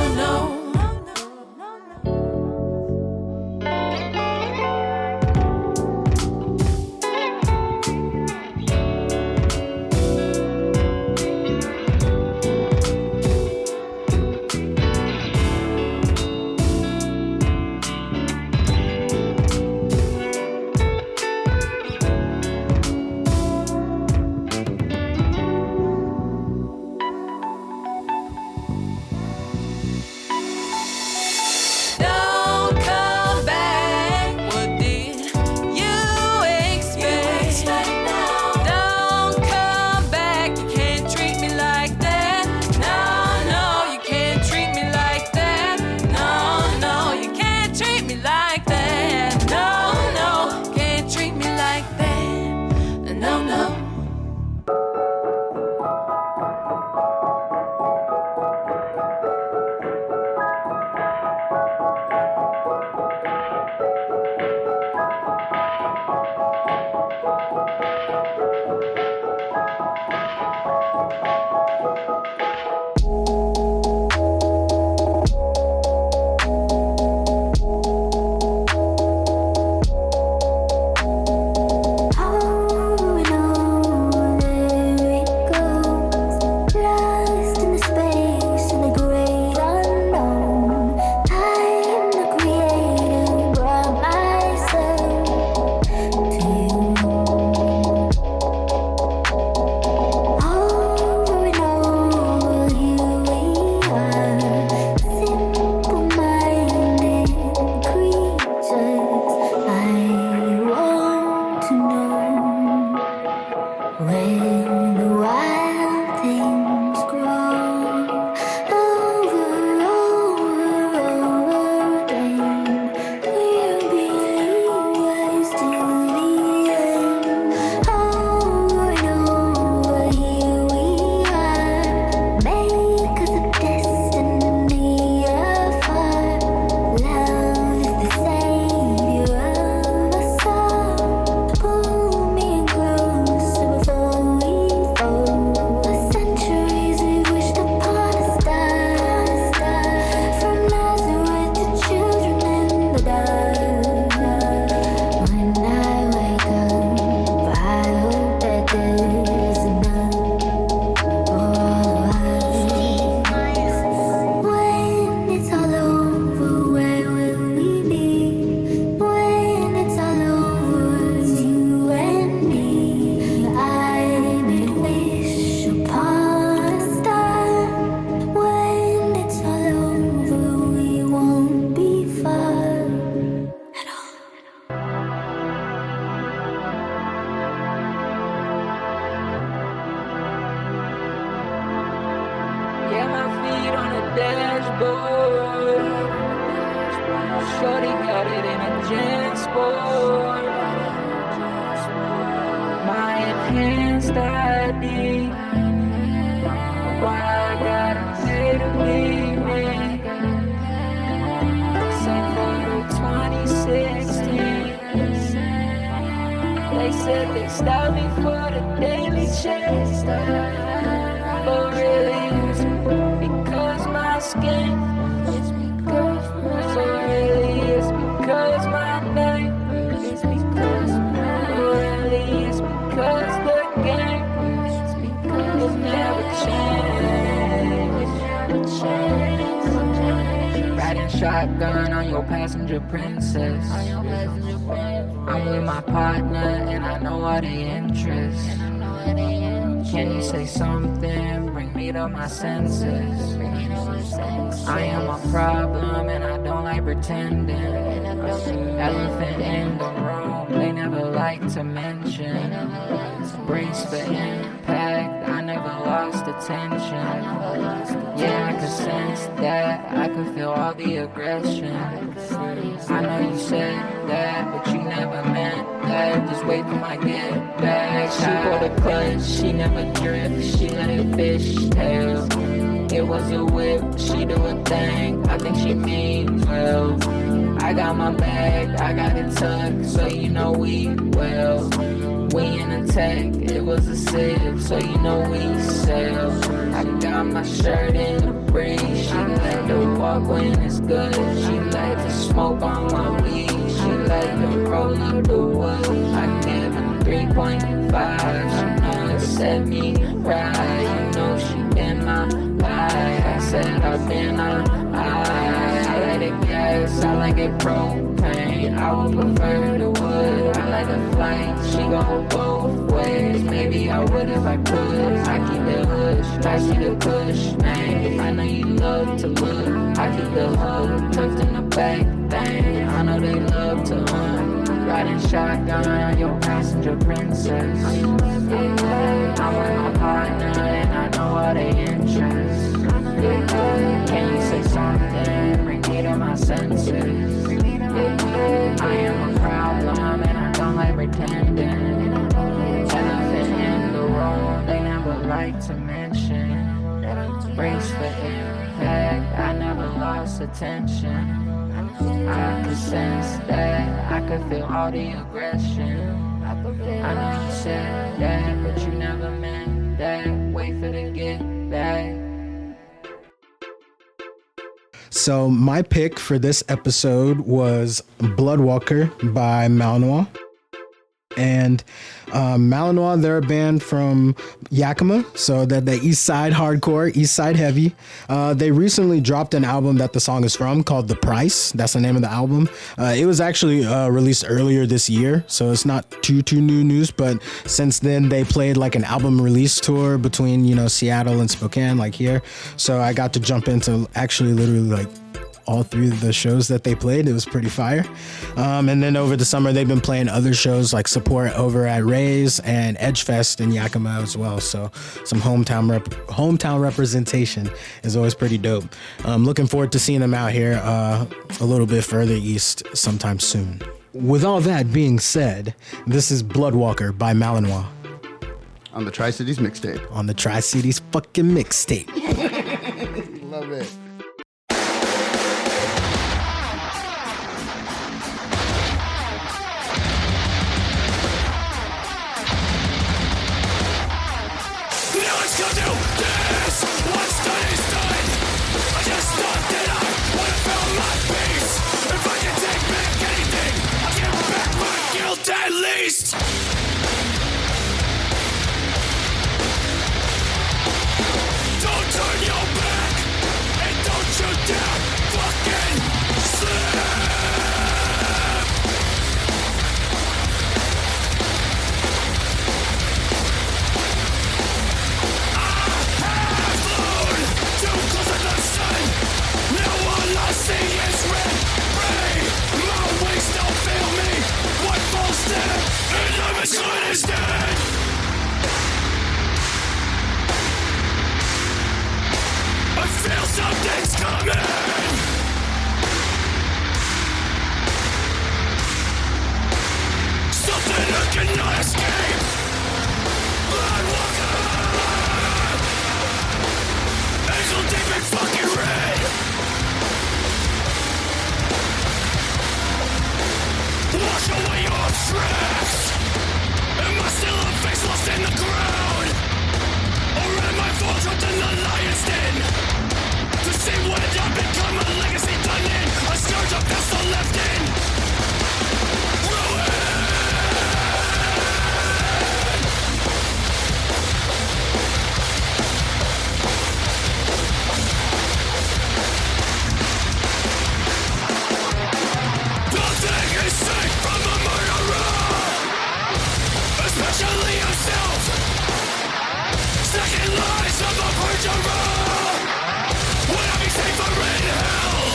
Shorty got it in a Jan Sport. My enhanced ID. Why I gotta pay to be me? Same photo 2016. They said they stopped me for the daily check, but really it's because my skin. So really it's because my name. It's because really it's because the game. It's because it never changed. Riding shotgun on your passenger princess. I'm with my partner and I know all the interests. Can you say something? Bring me to my senses. I am a problem and I don't like pretending. Elephant in the room, they never like to mention. Brace for impact, I never lost attention. Yeah, I could sense that, I could feel all the aggression. I know you said that, but you never meant that. Just wait for my get back. She pulled a clutch, she never drift, she let it fishtail. It was a whip, she do a thing, I think she means well. I got my bag, I got it tucked, so you know we well. We in a tech, it was a sip, so you know we sell. I got my shirt in the breeze, she like to walk when it's good. She like to smoke on my weed, she like to roll up the wood. I give her 3.5, she know it set me right. You know she been my life, I said I've been a I like the gas, I like it propane. I would prefer the wood, I like the flight, she go both ways. Maybe I would if I could. I keep the hush, I see the push, man. I know you love to look, I keep the hood tucked in the back, dang. I know they love to hunt, riding shotgun on your passenger princess. I'm with my partner and I know all they interests. Can you say something? Bring me to my senses. I am a problem and I don't like pretending. Elephant in the room, they never like to mention. Brace for impact, I never lost attention. I could sense that, I could feel all the aggression. I know you said that, but you never meant that. Wait for the get back. So my pick for this episode was Bloodwalker by Malinois. And Malinois, they're a band from Yakima, so that the East Side hardcore, East Side heavy. They recently dropped an album that the song is from called The Price. That's the name of the album. It was actually released earlier this year, so it's not too new news. But since then, they played like an album release tour between Seattle and Spokane, like here. So I got to jump into actually literally like all 3 of the shows that they played. It was pretty fire. And then over the summer, they've been playing other shows like support over at Ray's and Edgefest in Yakima as well. So some hometown representation is always pretty dope. Looking forward to seeing them out here a little bit further east sometime soon. With all that being said, this is Bloodwalker by Malinois. On the Tri-Cities Mixtape. On the Tri-Cities fucking Mixtape. Love it. Now it's come to this. What's done is done. I just thought that I would have found my peace. If I can take back anything, I'll get back my guilt at least. Don't turn your back, and don't you dare fucking slip. Too close to the sun. Now all I see is red ray. My wings don't fail me. One false step, and I'm as good as dead. I feel something's coming. Something I cannot escape. Bloodwalker. Angel deep and fucking red. Wash away your tracks. Am I still a face lost in the ground? Or am I full trapped in the lion's den? To see what I've become, a legacy done in. A scourge of pistol left in. Ruin. Nothing is safe from a murderer, especially yourself. Second lies of a perjurer. Would I be safer in hell?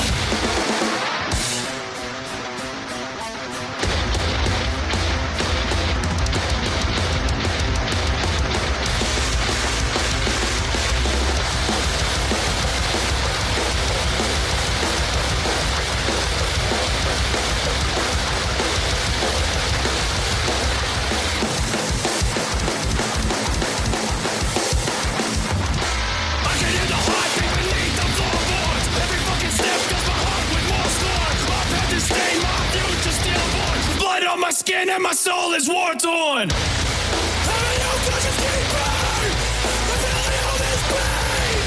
I can hear the heartbeat beneath the floorboards. Every fucking step fills my heart with more scorn. My path is stained, my future stillborn. Blood on my skin and my soul is war torn. I'm a young conscious keeper. I feel all this pain.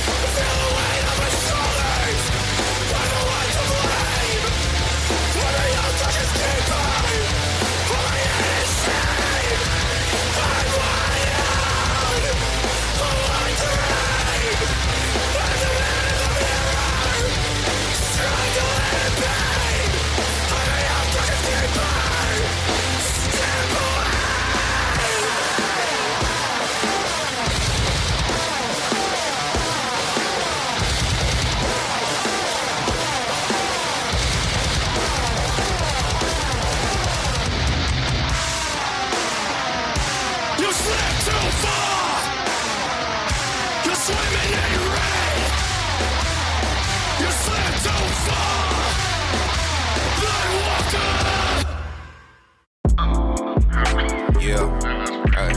I feel the weight of my shoulders. I'm the one to blame. I'm a young conscious keeper. All I hear is shame. I'm wide out. All I dream. I'm the man in the mirror. Struggle and pain. I'm a young conscious keeper. Step away. You slip too far. You're swimming in red. You slip too far. Bloodwalker. Yeah, hey,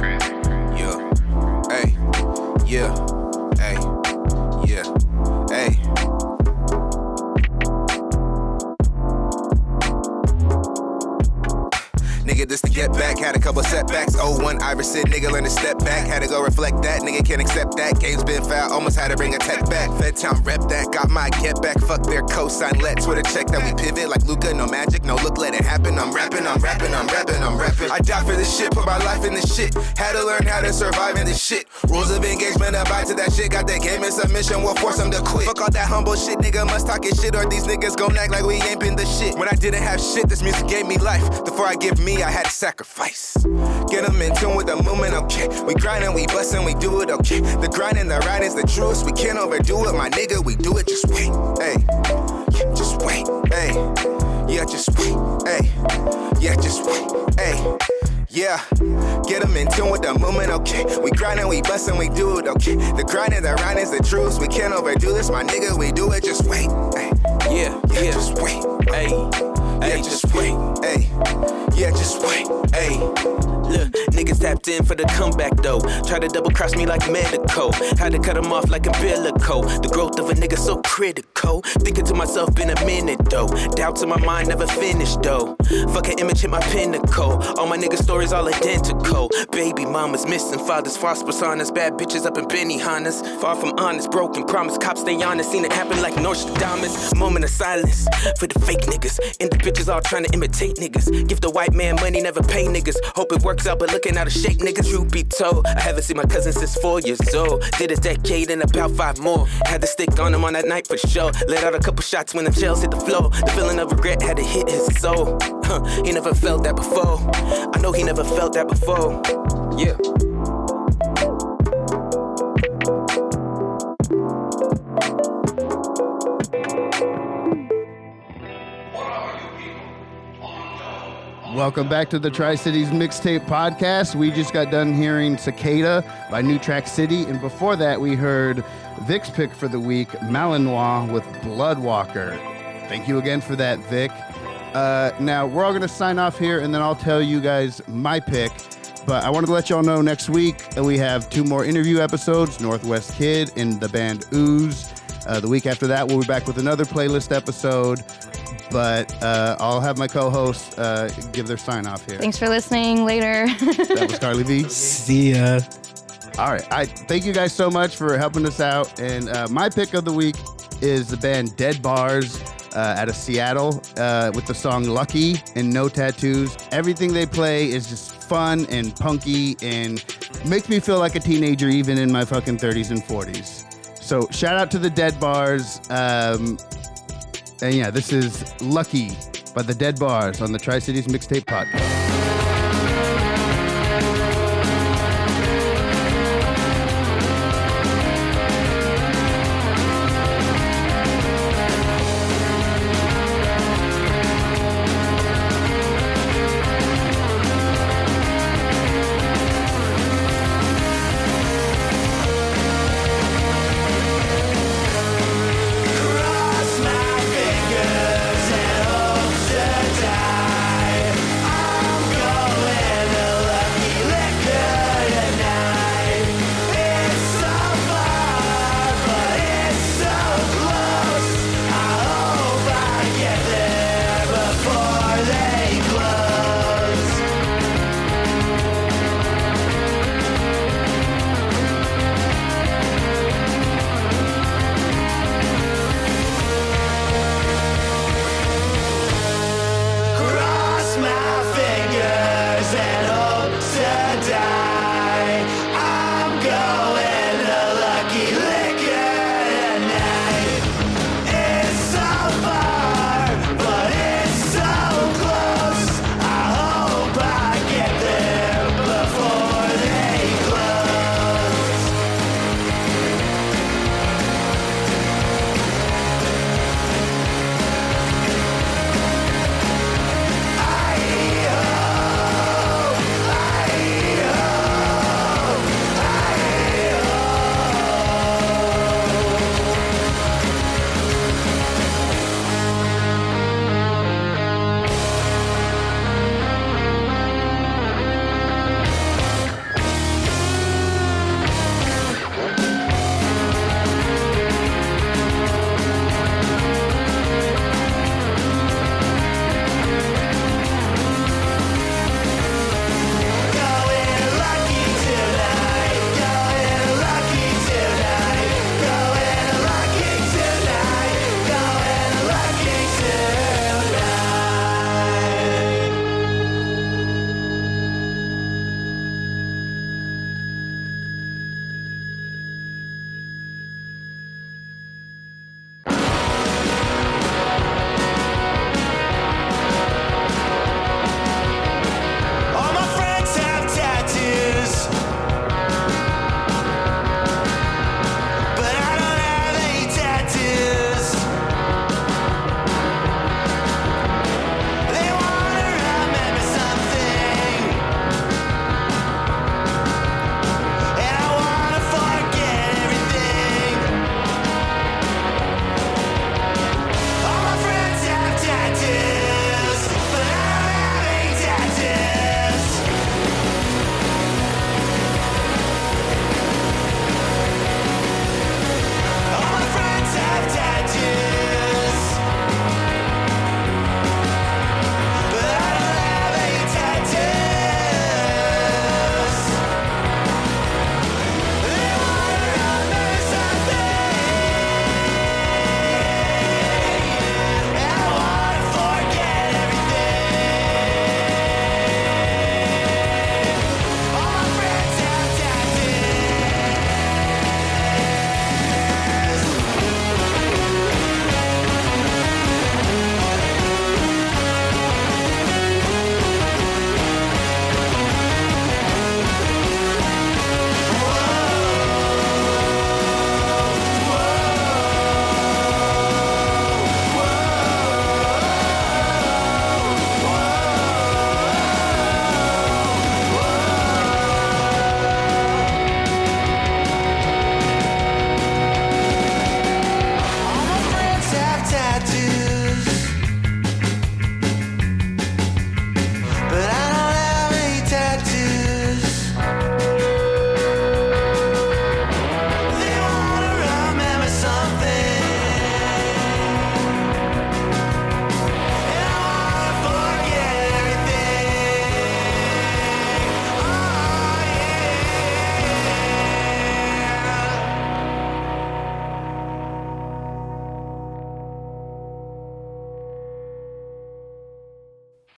yeah, hey, yeah, hey, yeah, hey. Nigga, this to get back, had a couple setbacks. 01 Iverson, nigga, learn to step back. Had to go reflect that, nigga can't accept that. Game's been foul, almost had to bring a tech back. Fed time rep that, got my get back. Fuck their cosign, let Twitter check that we pivot like Luca, no magic, no look, let it happen. I'm rapping. I die for this shit, put my life in this shit. Had to learn how to survive in this shit. Rules of engagement, abide to that shit. Got that game in submission, we'll force them to quit. Fuck all that humble shit, nigga must talk his shit, or these niggas gon' act like we ain't been the shit. When I didn't have shit, this music gave me life. Before I give me, I had to sacrifice. sacrifice. Get them in tune with the movement, okay. We grind and we bust and we do it, okay. The grind and the ride is the truest. We can't overdo it, my nigga. We do it, just wait, ayy. Yeah, just wait, ayy. Yeah, just wait, ayy. Yeah, just wait, ayy. Yeah, get them in tune with the movement, okay. We grind and we bust and we do it, okay. The grind and the ride is the truth. We can't overdo this, my nigga. We do it, just wait, ayy. Yeah, just wait, ayy. Yeah, just wait, ayy. Yeah, just wait, ayy. Look, niggas tapped in for the comeback though. Try to double cross me like medical. Had to cut them off like umbilical. The growth of a nigga so critical. Thinking to myself, been a minute though. Doubts in my mind never finished though. Fucking image hit my pinnacle. All my nigga stories all identical. Baby mamas missing, fathers false personas. Bad bitches up in Benihana's. Far from honest, broken promise. Cops stay honest, seen it happen like Nostradamus. Moment of silence for the fake niggas. And the bitches all trying to imitate niggas. Give the white man money, never pay niggas. Hope it works out, but looking out of shape, niggas, truth be told. I haven't seen my cousin since 4 years old. Did a decade and about 5 more. Had to stick on him on that night for sure. Let out a couple shots when the shells hit the floor. The feeling of regret had to hit his soul. He never felt that before. I know he never felt that before. Yeah. Welcome back to the Tri-Cities Mixtape Podcast. We just got done hearing Cicadia by New Track City, and before that we heard Vic's pick for the week, Malinois with Bloodwalker. Thank you again for that, Vic. Now, we're all going to sign off here, and then I'll tell you guys my pick. But I wanted to let y'all know next week we have 2 more interview episodes, Northwest Kid and the band Ooze. The week after that, we'll be back with another playlist episode. But I'll have my co-hosts give their sign-off here. Thanks for listening. Later. That was Karlee V. See ya. All right. I thank you guys so much for helping us out. And my pick of the week is the band Dead Bars out of Seattle with the song Lucky and No Tattoos. Everything they play is just fun and punky and makes me feel like a teenager even in my fucking 30s and 40s. So shout out to the Dead Bars. And yeah, this is Lucky by the Dead Bars on the Tri-Cities Mixtape Podcast.